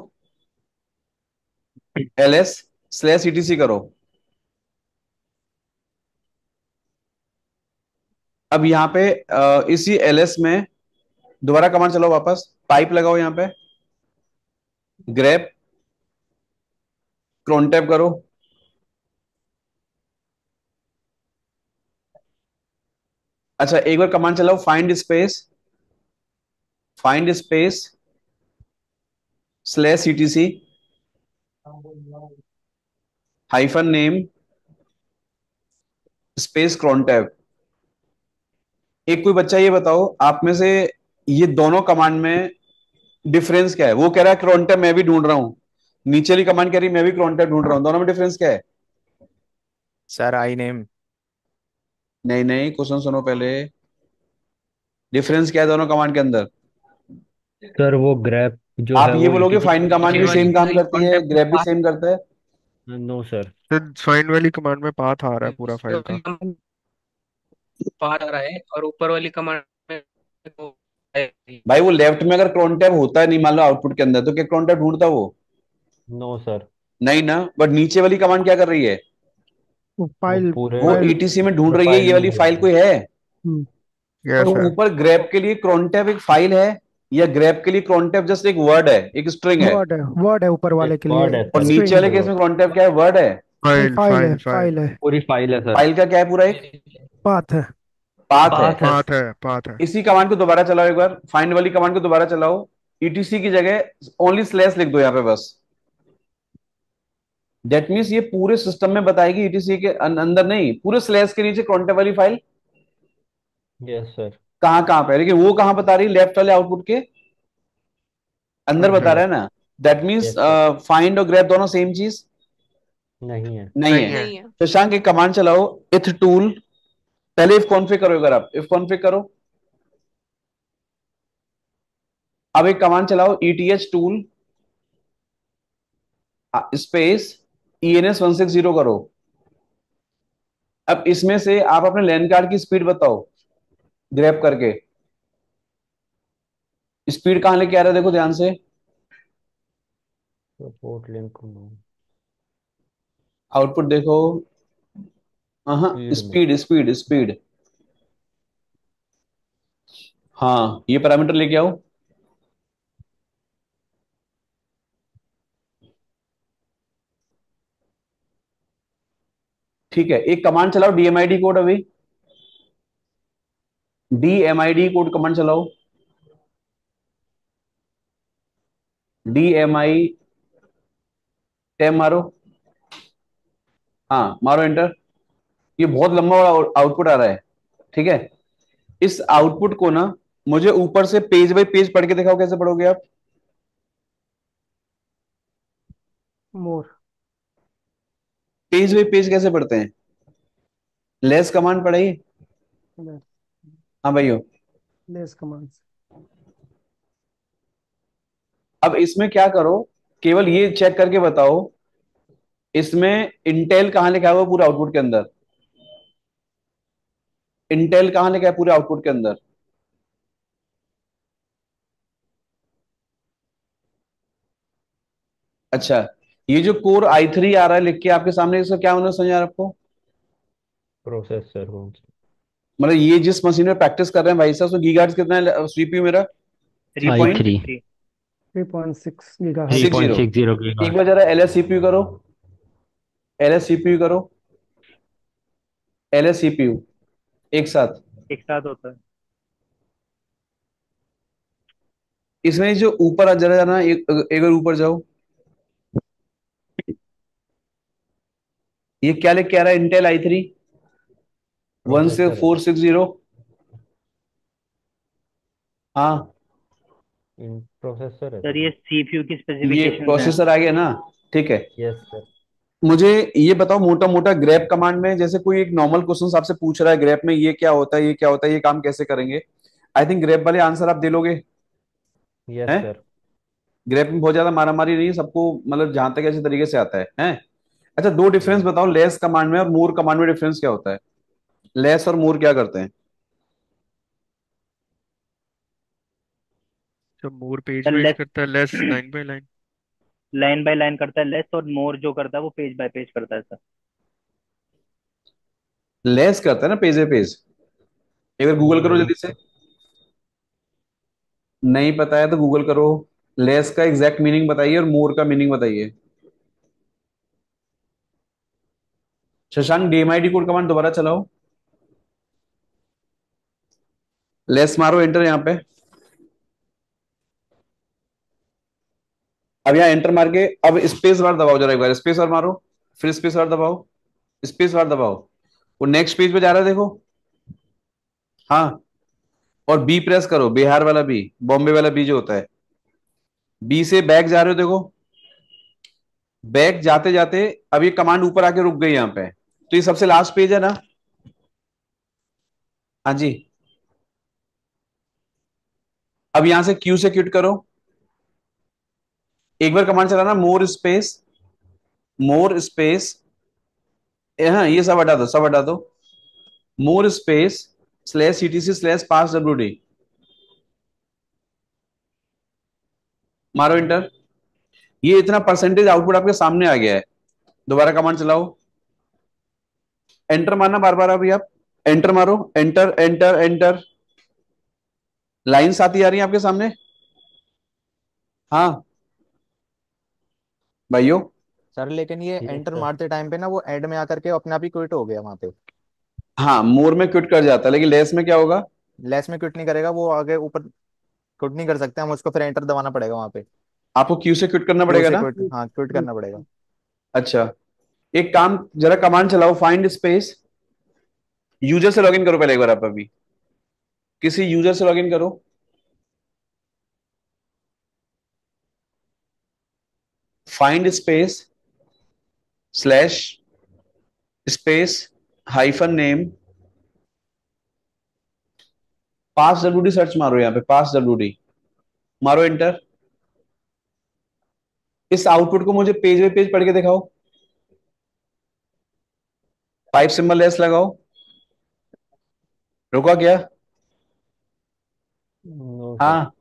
ls स्लैश ईटीसी करो। अब यहाँ पे इसी ls में दोबारा कमांड चलाओ, वापस पाइप लगाओ यहाँ पे, ग्रैप, क्रोन टैप करो। अच्छा एक बार कमांड चलाओ, find space slash CTC hyphen name space crontab। एक कोई बच्चा ये बताओ आप में से, ये दोनों कमांड में डिफरेंस क्या है? वो कह रहा है crontab मैं भी ढूंढ रहा हूं, नीचे वाली कमांड कह रही है मैं भी crontab ढूंढ रहा हूं, दोनों में डिफरेंस क्या है? Sir I name. नहीं नहीं, क्वेश्चन सुनो पहले, डिफरेंस क्या है दोनों कमांड के अंदर? सर वो ग्रैप जो आप है ये वो बोलोगे ईटीसी फाइंड कमांड ये भी वाली सेम काम करती है, कॉन्टेक्ट ग्रैब भी सेम करता है? No sir. सर फाइंड वाली कमांड में पाथ आ रहा है पूरा फाइल का। पार आ रहा है और ऊपर वाली कमांड में वो है। भाई वो लेफ्ट में अगर crontab होता है नहीं मान लो आउटपुट के अंदर, तो क्या crontab ढूंढता वो? No sir. नहीं ना, बट नीचे वाली कमांड क्या कर रही है? वो वो फाइल पूरे वो फाइल ईटीसी में ढूंढ पूरे रही है फाइल ये में वाली ढूंढ फाइल रहे कोई है? हम्म, और यस वो सर। ऊपर ग्रैब के लिए crontab एक फाइल है, या ग्रैब के लिए crontab जस्ट एक वर्ड है, एक स्ट्रिंग है? वर्ड है ऊपर हैं। वाले के लिए। वर्ड है और सर, नीचे स्ट्रिंग वाले है। केस पूरा में crontab क्या है? वर्ड है। नहीं, फाइल फाइल है, फाइल फाइल। फाइल है। पूरी फाइल है सर। फाइल का क्या है पूरा? एक पाथ है। पाथ है। पाथ है। पाथ है पाथ है। इसी कमांड को दोबारा चलाओ, एक बार फाइंड वाली कमांड को दोबारा चलाओ, ईटीसी की जगह ओनली स्लैश लिख दो यहाँ पे बस। दैट मीन्स ये पूरे सिस्टम में बताएगी, ईटीसी के अंदर नहीं, पूरे स्लैश के नीचे crontab वाली फाइल यस सर। कहाँ कहाँ पे है, लेकिन वो कहाँ बता रही है? लेफ्ट वाले आउटपुट के अंदर बता अंदर। रहा है ना। That means yes sir. Find और ग्रैब दोनों सेम चीज नहीं है। नहीं नहीं है। है। शशांक एक कमांड चलाओ, इथ टूल, पहले इफ कॉन्फिग करो, अगर आप इफ कॉन्फिग करो, अब एक कमांड चलाओ ईटीएच टूल स्पेस ENS 160 करो। अब इसमें से आप अपने लैन कार्ड की स्पीड बताओ ग्रैब करके। स्पीड कहां लेके आ रहा है देखो ध्यान से, पोर्ट लिंक आउटपुट देखो। हाँ, स्पीड में। स्पीड स्पीड स्पीड, हाँ ये पैरामीटर लेके आओ। ठीक है, एक कमांड चलाओ डीएमआईडी कोड, अभी डीएमआईडी कोड कमांड चलाओ, डीएमआई टैब मारो, हाँ मारो एंटर। ये बहुत लंबा आउटपुट आ रहा है, ठीक है। इस आउटपुट को ना मुझे ऊपर से पेज बाय पेज पढ़ के दिखाओ, कैसे पढ़ोगे आप? मोर। पेज बाय पेज कैसे पढ़ते हैं? लेस कमांड पढ़ाई। हाँ भाइयों, लेस कमांड्स। अब इसमें क्या करो, केवल ये चेक करके बताओ, इसमें इंटेल कहां लिखा हुआ है पूरे आउटपुट के अंदर? इंटेल कहां लिखा है पूरे आउटपुट के अंदर? अच्छा, ये जो कोर i3 आ रहा है लिख के आपके सामने, इसका क्या होना समझ आ रहा है आपको? प्रोसेसर हो। मतलब ये जिस मशीन में प्रैक्टिस कर रहे हैं भाई साहब, उसमें गीगाहर्ट्ज कितना है सीपीयू मेरा? Three I point three 3.6 three gigahertz. Six point zero six zero एक बार जरा एल एस सीपीयू करो, एल एस सीपीयू करो, एल एस सीपीयू एक साथ। एक साथ होता है। इसमें जो ऊपर जरा जाना, एक बार ऊपर जाओ, ये क्या लिख के आ रहा है? इंटेल i3 वन से प्रोसेसर है। 460। हाँ, इन प्रोसेसर है सर सर ये ये। सीपीयू की ये स्पेसिफिकेशंस हैं। प्रोसेसर आ गया ना, ठीक है। Yes sir. मुझे ये बताओ मोटा मोटा ग्रैप कमांड में, जैसे कोई एक नॉर्मल क्वेश्चन आपसे पूछ रहा है ग्रैप में ये क्या होता है, ये क्या होता है, ये काम कैसे करेंगे, आई थिंक ग्रैप वाले आंसर आप दे लोगे यस हैं? सर। ग्रैप में बहुत ज्यादा मारा मारी नहीं है, सबको मतलब जहां तक ऐसे तरीके से आता है हैं? अच्छा दो डिफरेंस बताओ, लेस कमांड में और मोर कमांड में डिफरेंस क्या होता है? लेस और मोर क्या करते हैं? जब मोर पेज सर वाइज लेस करता है, less line by line. Line by line करता है लेस, और मोर जो करता है वो पेज बाय पेज करता है सर। लेस करता है ना पेज है पेज। एक बार गूगल करो नहीं जल्दी से, नहीं पता है तो गूगल करो, लेस का एग्जैक्ट मीनिंग बताइए और मोर का मीनिंग बताइए। शशांक डीएमआईडी कोड कमांड दोबारा चलाओ। लेस मारो, एंटर यहाँ पे। अब यहाँ एंटर मार के अब स्पेस बार दबाओ जरा, एक बार स्पेस बार मारो, फिर स्पेस बार दबाओ, स्पेस बार दबाओ। वो नेक्स्ट पेज पे जा रहा है देखो। हाँ, और बी प्रेस करो, बिहार वाला बी, बॉम्बे वाला बी जो होता है। बी से बैक जा रहे हो देखो। बैक जाते जाते अब ये कमांड ऊपर आके रुक गई यहाँ पे, तो ये सबसे लास्ट पेज है ना। हाँ जी। अब यहां से क्यू से क्विट करो। एक बार कमांड चलाना, मोर स्पेस, मोर स्पेस, हाँ ये सब हटा दो, सब हटा दो। More space slash CTC slash pass W D, मारो इंटर। ये इतना परसेंटेज आउटपुट आपके सामने आ गया है। दोबारा कमांड चलाओ, एंटर मारना बार बार। अभी आप एंटर मारो, एंटर एंटर एंटर। लाइंस आती आ रही है आपके सामने। हाँ भाइयों। सर लेकिन ये यस एंटर सर। मारते टाइम पे ना वो ऐड में आकर के अपने आप ही क्विट हो गया वहां पे। हाँ, मोर में क्विट कर जाता है, लेकिन लेस में क्या होगा? लेस में क्विट नहीं करेगा वो, आगे ऊपर क्विट नहीं कर सकते हम उसको, फिर एंटर दबाना पड़ेगा वहां पे। आपको क्यू से क्विट करना क्यू पड़ेगा से ना। क्विट, हाँ क्विट करना पड़ेगा। अच्छा, एक काम जरा कमांड चलाओ, फाइंड स्पेस, यूजर से लॉगिन करो पहले एक बार। आप अभी किसी यूजर से लॉगिन करो। Find space slash space hyphen name, pass W D search मारो यहाँ पे, पास डब्ल्यूडी मारो, एंटर। इस आउटपुट को मुझे पेज बाय पेज पढ़ के दिखाओ। पाइप सिंबल लेस लगाओ। रुका क्या? No sir. हाँ,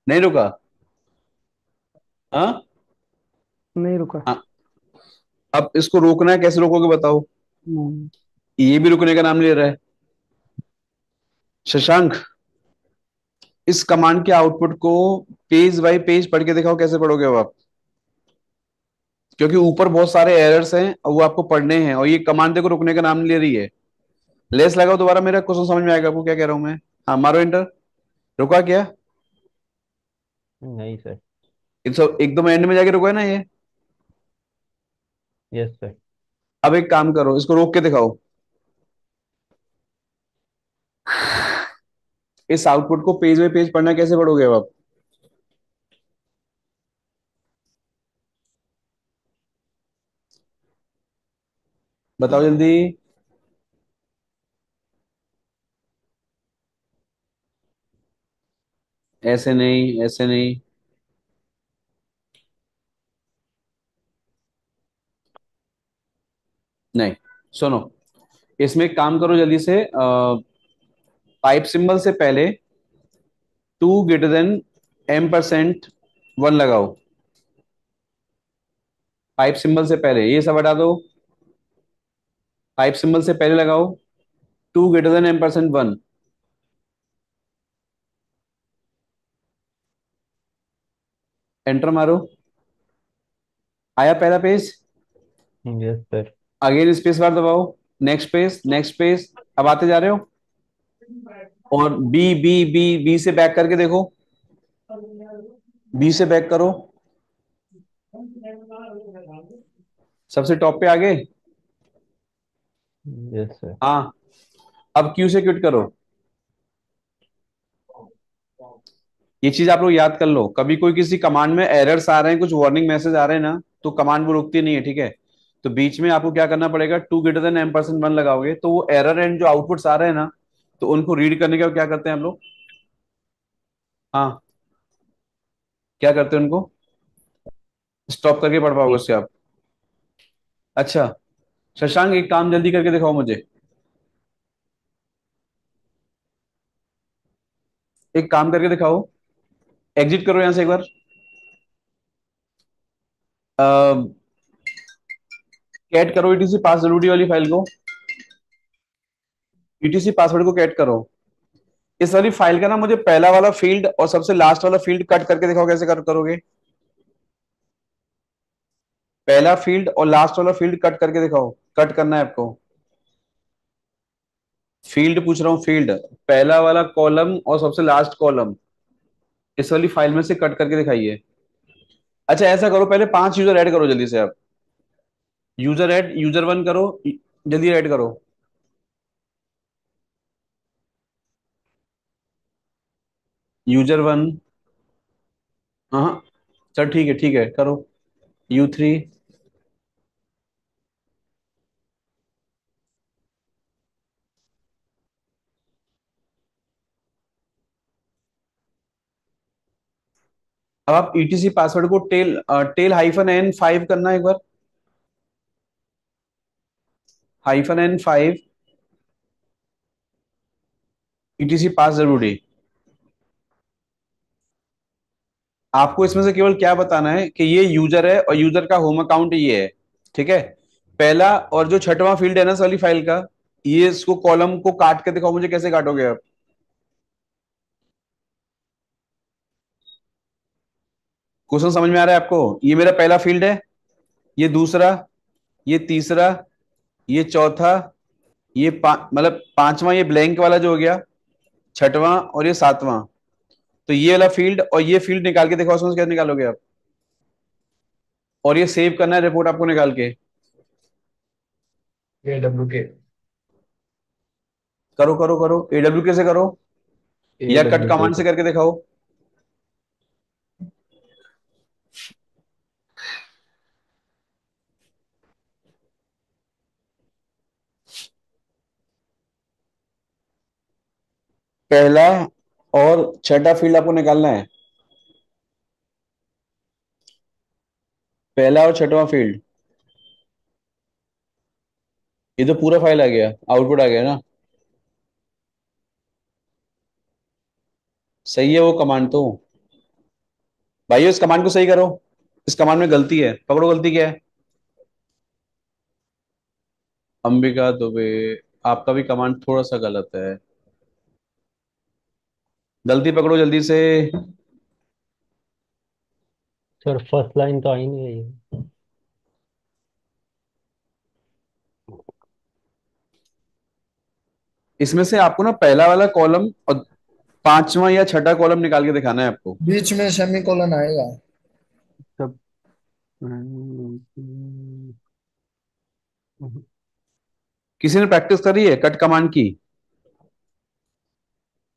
नहीं रुका। हाँ नहीं रुका। हाँ। अब इसको रोकना है, कैसे रोकोगे बताओ? ये भी रुकने का नाम ले रहा है। शशांक, इस कमांड के आउटपुट को पेज बाय पेज पढ़ के दिखाओ, कैसे पढ़ोगे अब आप? क्योंकि ऊपर बहुत सारे एरर्स हैं और वो आपको पढ़ने हैं, और ये कमांड देखो रुकने का नाम नहीं ले रही है। लेस लगाओ दोबारा, मेरा क्वेश्चन समझ में आएगा आपको क्या कह रहा हूं मैं। हाँ मारो एंटर। रुका क्या? नहीं सर। एकदम एंड में जाके रुका है ना ये। Yes sir. अब एक काम करो, इसको रोक के दिखाओ। इस आउटपुट को पेज बाय पेज पढ़ना कैसे पढ़ोगे अब आप? बताओ जल्दी। ऐसे नहीं, ऐसे नहीं। नहीं, सुनो, इसमें एक काम करो जल्दी से। पाइप सिंबल से पहले टू ग्रेटर देन M% 1 लगाओ। पाइप सिंबल से पहले ये सब हटा दो। पाइप सिंबल से पहले लगाओ two greater than M% 1। Enter मारो। आया पहला page. Yes sir. Again space bar दबाओ। Next page, next page. अब आते जा रहे हो, और बी बी बी बी से बैक करके देखो। बी से बैक करो, सबसे टॉप पे आ गए। Yes sir. हाँ, अब क्यू से क्विट करो। ये चीज आप लोग याद कर लो, कभी कोई किसी कमांड में एरर्स आ रहे हैं, कुछ वार्निंग मैसेज आ रहे हैं ना, तो कमांड वो रुकती नहीं है, ठीक है। तो बीच में आपको क्या करना पड़ेगा, टू ग्रेटर देन M% 1 लगाओगे, तो वो एरर एंड जो आउटपुट्स आ रहे हैं ना, तो उनको रीड करने का क्या करते हैं हम लोग? हाँ, क्या करते हैं उनको? स्टॉप करके पढ़ पाओगे उससे आप। अच्छा, शशांक एक काम जल्दी करके दिखाओ मुझे। एक काम करके दिखाओ, एग्जिट करो यहां से एक बार। कैट करो ईटीसी पास वाली फाइल को, ईटीसी पासवर्ड को कैट करो। इस वाली फाइल का ना मुझे पहला वाला फील्ड और सबसे लास्ट वाला फील्ड कट करके दिखाओ, कैसे करोगे? पहला फील्ड और लास्ट वाला फील्ड कट करके दिखाओ, कट करना है आपको। फील्ड पूछ रहा हूँ, फील्ड पहला वाला कॉलम और सबसे लास्ट कॉलम इस वाली फाइल में से कट करके दिखाइए। अच्छा ऐसा करो, पहले 5 यूजर ऐड करो जल्दी से आप। यूजर ऐड, यूजर वन करो, जल्दी ऐड करो। यूजर वन, हाँ चल ठीक है करो। U3। अब आप ETC पासवर्ड को टेल -N5 करना एक बार। -N5 ETC पास जरूरी। आपको इसमें से केवल क्या बताना है कि ये यूजर है और यूजर का होम अकाउंट ये है, ठीक है। पहला और जो छठवां फील्ड है ना इस वाली फाइल का, ये इसको कॉलम को काट के दिखाओ मुझे, कैसे काटोगे आप। क्वेश्चन समझ में आ रहा है आपको? ये मेरा पहला फील्ड है, ये दूसरा, ये तीसरा, ये चौथा, ये मतलब पांचवा ये ब्लैंक वाला जो हो गया, छठवां और ये सातवां। तो ये वाला फील्ड और ये फील्ड निकाल के दिखाओ, उसमें से क्या निकालोगे आप। और ये सेव करना है रिपोर्ट आपको निकाल के। AWK। करो करो करो, AWK से करो या कट AWK कमांड से करके दिखाओ। पहला और छठा फील्ड आपको निकालना है, पहला और छठवां फील्ड। ये तो पूरा फाइल आ गया, आउटपुट आ गया ना। सही है वो कमांड तो। भाइयों इस कमांड को सही करो, इस कमांड में गलती है, पकड़ो गलती क्या है। अंबिका दुबे, आपका भी कमांड थोड़ा सा गलत है, गलती पकड़ो जल्दी से। सर फर्स्ट लाइन तो आई नहीं है। इसमें से आपको ना पहला वाला कॉलम और पांचवा या छठा कॉलम निकाल के दिखाना है आपको। बीच में सेमीकोलन आएगा। सब किसी ने प्रैक्टिस करी है कट कमांड की?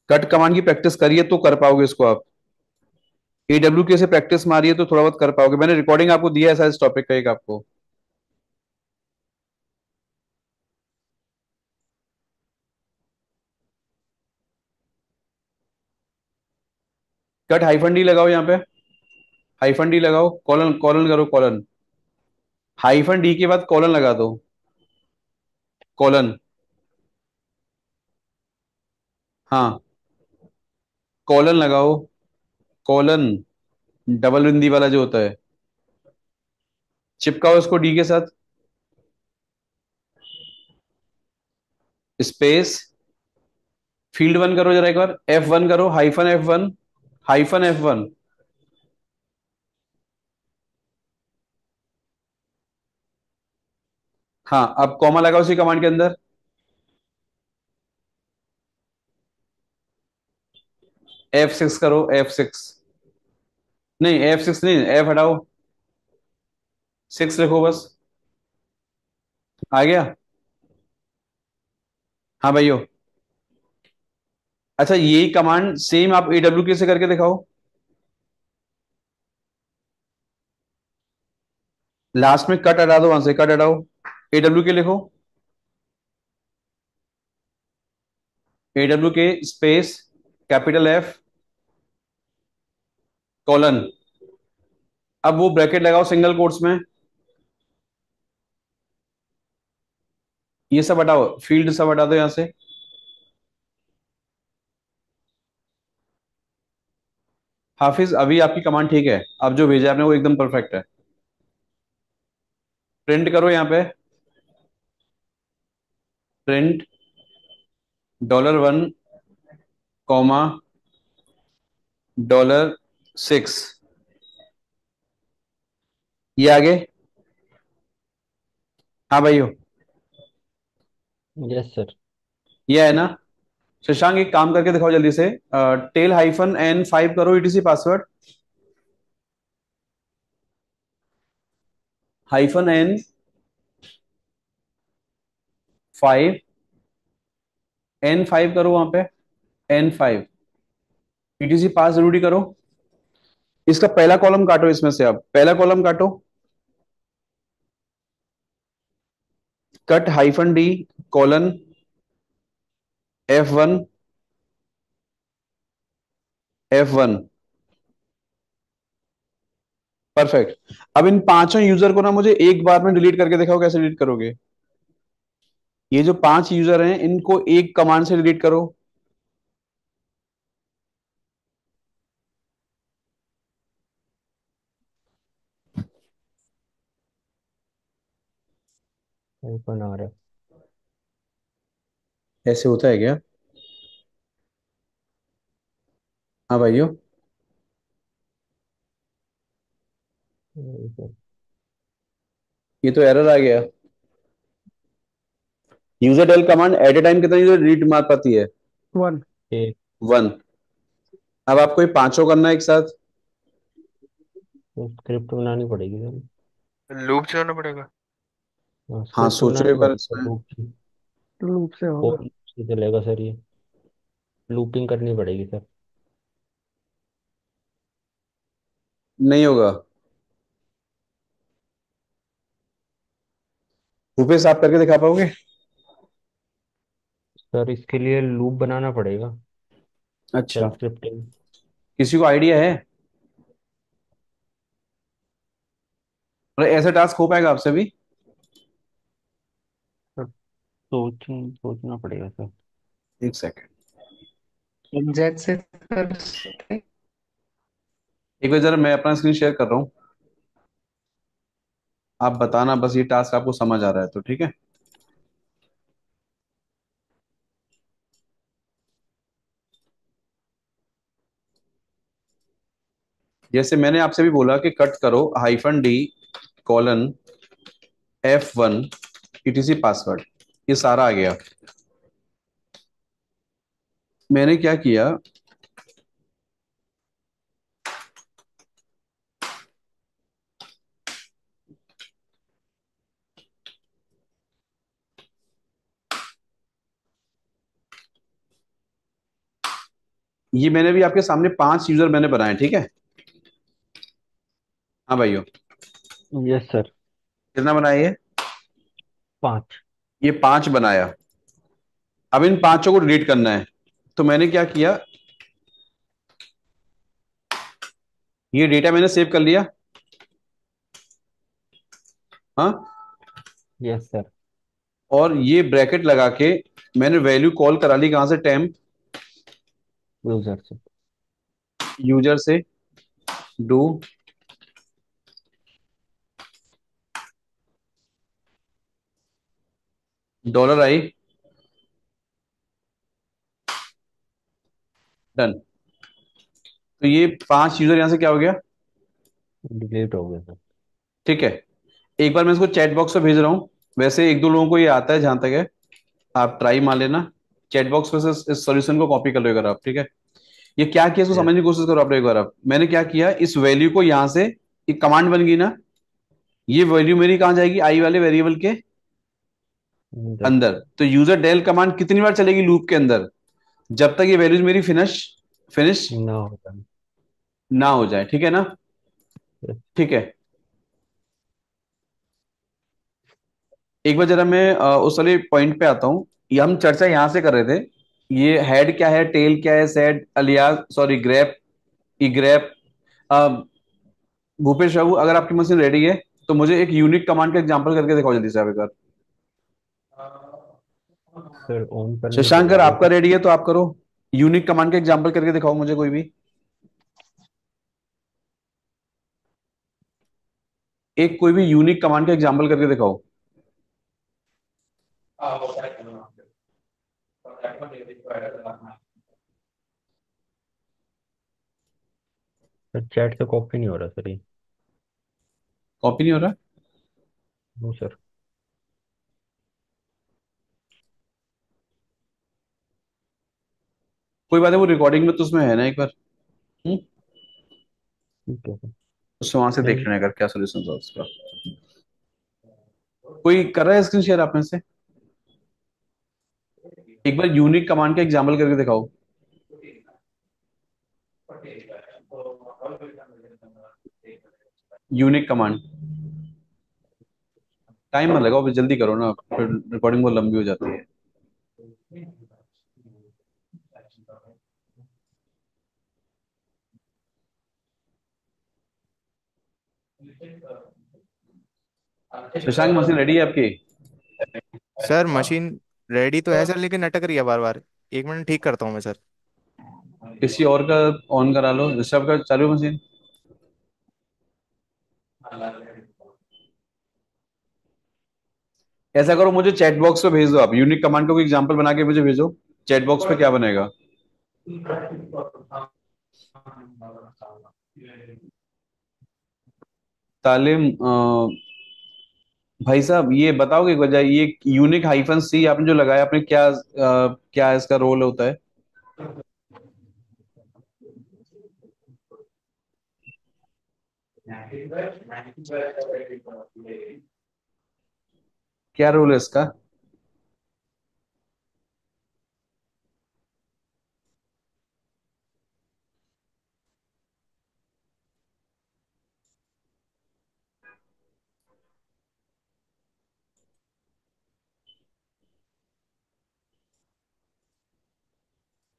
कट कमांड की प्रैक्टिस करिए तो कर पाओगे इसको आप। AWK से प्रैक्टिस मारिए तो थोड़ा बहुत कर पाओगे। मैंने रिकॉर्डिंग आपको दिया है इस टॉपिक का एक आपको। कट -D लगाओ यहाँ पे, -D लगाओ, कॉलन कॉलन करो, कॉलन -D के बाद कॉलन लगा दो, कॉलन। हाँ कॉलन लगाओ, कॉलन डबल बिंदी वाला जो होता है, चिपकाओ इसको D के साथ, स्पेस, फील्ड वन करो जरा एक बार, F1 करो, -F1, -F1। हाँ अब कॉमा लगाओ उसी कमांड के अंदर। F6 करो, F6, नहीं F6 नहीं, F हटाओ, 6 लिखो बस। आ गया? हाँ भाइयों। अच्छा यही कमांड सेम आप AWK से करके दिखाओ। लास्ट में कट हटा दो, वहां से कट हटाओ, AWK लिखो, AWK space capital F colon. अब वो ब्रैकेट लगाओ सिंगल कोट्स में, ये सब हटाओ, फील्ड सब हटा दो यहां से। हाफिज अभी आपकी कमांड ठीक है, अब जो भेजा आपने वो एकदम परफेक्ट है। प्रिंट करो यहाँ पे, प्रिंट $1 कॉमा $6। ये आगे। हाँ भाइयों। Yes sir. ये है ना? शशांक एक काम करके दिखाओ जल्दी से, टेल हाइफन N5 करो ईटीसी पासवर्ड, -N5, N5 करो वहां पे, N5 ईटीसी पास जरूरी करो। इसका पहला कॉलम काटो, इसमें से अब पहला कॉलम काटो, cut -D colon F1, F1, perfect. अब इन पांचों यूजर को ना मुझे एक बार में डिलीट करके दिखाओ, कैसे डिलीट करोगे? ये जो 5 यूजर हैं इनको एक कमांड से डिलीट करो। ओपन आ रहा है। ऐसे होता है क्या? हाँ भाइयों, ये तो एरर आ गया। User del command at a time कितना यूजर डिलीट मार पाती है? 1। 1। अब आपको ये पांचों करना है एक साथ। स्क्रिप्ट बनानी पड़ेगी सर। लूप चलाना पड़ेगा। हाँ, हाँ स्क्रिप्ट सोचो बनानी एक बार पड़ेगी सर, इसमें। लूप की। लूप से होगा। फोर से चलेगा सर ये। लूपिंग करनी पड़ेगी सर। नहीं होगा। भूपेश आप करके दिखा पाओगे? सर इसके लिए लूप बनाना पड़ेगा, अच्छा, सेल्फ स्क्रिप्टिंग। किसी को आइडिया है? और ऐसा टास्क हो पाएगा आपसे भी? सर सोचना पड़ेगा सर। एक सेकंड, जेड से कर सकते हैं। एक बार जरा मैं अपना स्क्रीन शेयर कर रहा हूँ, आप बताना बस ये टास्क आपको समझ आ रहा है तो ठीक है। जैसे मैंने आपसे भी बोला कि कट करो -D colon F1 etc password, ये सारा आ गया। मैंने क्या किया, ये मैंने भी आपके सामने 5 यूजर मैंने बनाए, ठीक है। हाँ भाइयों, यस सर। कितना बनाया ये? 5। ये 5 बनाया। अब इन पांचों को डिलीट करना है, तो मैंने क्या किया, ये डेटा मैंने सेव कर लिया। हाँ, यस सर। और ये ब्रैकेट लगा के मैंने वैल्यू कॉल करा ली, कहां से? टेम्प यूजर से। यूजर से डू $i, डन। तो ये 5 यूजर यहां से क्या हो गया? डिलीट हो गया सर। ठीक है, एक बार मैं इसको चैट बॉक्स में भेज रहा हूँ। वैसे एक दो लोगों को ये आता है जहां तक है, आप ट्राई मार लेना। चैट बॉक्स में से इस सॉल्यूशन को कॉपी कर लो एक बार आप, ठीक है। ये क्या किया इसको यस समझने की कोशिश करो आप एक बार आप। मैंने क्या किया, इस वैल्यू को यहां से, एक कमांड बन गई ना, ये वैल्यू मेरी कहां जाएगी? आई वाले वेरिएबल के सर। अंदर। तो यूजर डेल कमांड कितनी बार चलेगी लूप के अंदर? जब तक ये वैल्यूज मेरी फिनिश ना होगा। ना हो जाए, ठीक है ना? यस। ठीक है, एक बार जरा मैं उस वाले पॉइंट पे आता हूँ। ये हम चर्चा यहां से कर रहे थे, ये हेड क्या है, टेल क्या है, sed alias sorry grep, egrep. Bhupesh Babu अगर आपकी मशीन रेडी है तो मुझे एक यूनिक कमांड का एग्जांपल करके दिखाओ जल्दी से आप एक बार। सर ऑन करनी शशांक अगर पड़ेगी आपका ये। रेडी है तो आप करो, यूनिक कमांड का एग्जांपल करके दिखाओ मुझे कोई भी एक, कोई भी यूनिक कमांड का एग्जांपल करके दिखाओ। सर चैट से कॉपी नहीं हो रहा सर ये। कॉपी नहीं हो रहा? No sir. कोई बात है, वो रिकॉर्डिंग में तो उसमें है ना एक बार। हम्म? ठीक है सर। उससे वहां से देख नहीं, लेना अगर क्या सोल्यूशन था उसका। कोई कर रहा है स्क्रीन शेयर आप में से? एक बार यूनिक कमांड का एग्जाम्पल करके दिखाओ। यूनिक कमांड, टाइम मत लगाओ, जल्दी करो ना, फिर रिकॉर्डिंग बहुत लंबी हो जाती है। शशांक, मशीन रेडी है आपकी? सर मशीन रेडी तो है सर, लेकिन अटक रही है बार बार। 1 मिनट ठीक करता हूँ मैं सर। किसी और का ऑन करा लो, ऋषभ का चालू है मशीन। ऐसा करो, मुझे चैट बॉक्स पे भेज दो, आप यूनिक कमांड का कोई एग्जांपल बना के मुझे भेजो। चैट बॉक्स पे क्या बनेगा? तालिम, भाई साहब ये बताओगे एक वजह, ये यूनिक हाइफन सी आपने जो लगाया, आपने क्या क्या इसका रोल होता है? क्या रोल है इसका?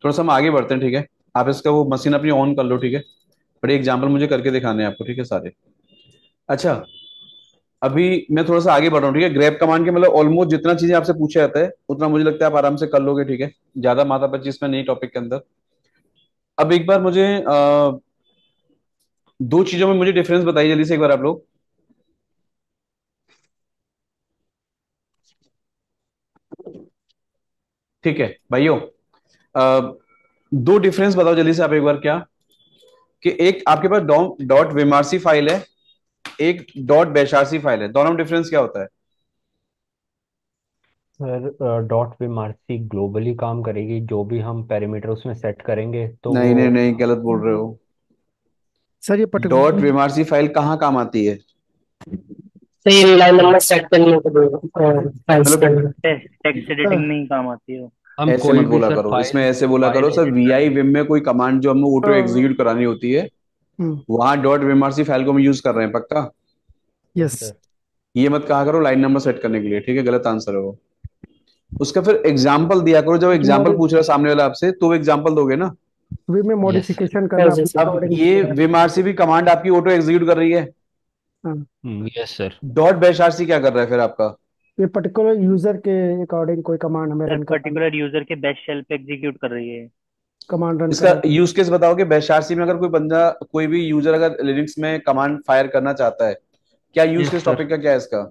थोड़ा सा हम आगे बढ़ते हैं, ठीक है? आप इसका वो मशीन अपनी ऑन कर लो, ठीक है? बड़े एग्जाम्पल मुझे करके दिखाने हैं आपको, ठीक है सारे। अच्छा, अभी मैं थोड़ा सा आगे बढ़ रहा हूँ, ठीक है? ग्रैब कमांड के मतलब ऑलमोस्ट जितना चीजें आपसे पूछा जाता है उतना मुझे लगता है आप आराम से कर लोगे, ठीक है? ज्यादा माथापच्ची इसमें नहीं टॉपिक के अंदर। अब एक बार मुझे दो चीजों में मुझे डिफरेंस बताइए जल्दी से एक बार आप लोग। ठीक है भाइयों, अ, दो डिफरेंस बताओ जल्दी से आप एक बार। क्या कि एक आपके पास डॉट विमार्सी फाइल है, एक डॉट बैशारसी फाइल है, दोनों में डिफरेंस क्या होता है? सर डॉट पे मार्सी ग्लोबली काम करेगी, जो भी हम पैरामीटर उसमें सेट करेंगे तो नहीं वो। नहीं नहीं, गलत बोल रहे हो। सर ये डॉट पर्टिकुलर विमार्सी फाइल कहाँ काम आती है? तो ये लाइन नंबर सेट करने को दो फाइल्स के मतलब अंदर। टेक्स्ट एडिटिंग में ही काम आती है वो। हम ऐसे कोई मत भी बोला सर करो, इसमें फाइल ऐसे बोला फाइल करो सर, एडिट वीआई करेंगे। विम में कोई कमांड जो हमें ऑटो एग्जीक्यूट करानी होती है, वहां डॉट विमार्सी फाइल को हम यूज कर रहे हैं, पक्का? Yes yes. सर। ये मत कहा करो लाइन नंबर सेट करने के लिए, ठीक है? गलत आंसर है वो। उसका फिर एग्जाम्पल दिया करो, जब एग्जाम्पल पूछ रहा है सामने वाला आपसे तो एग्जाम्पल दोगे ना। वे में यस सर। मॉडिफिकेशन करना अपने अब अकॉर्डिंग। ये विमार्सी भी कमांड आपकी ऑटो एग्जीक्यूट कर रही है, हाँ, यस सर। डॉट बैशारसी क्या कर रहा है फिर आपका? ये पर्टिकुलर यूजर के अकॉर्डिंग कोई कमांड हमें सर रन करना, पर्टिकुलर यूजर के बेस्ट शेल पे एग्जीक्यूट कर रही है। कमांड रन इसका करना। यूज केस बताओगे? बैशारसी में अगर कोई बंदा, कोई भी यूजर अगर लिनक्स में कमांड फायर करना चाहता है, क्या use yes case sir. Topic का क्या है इसका?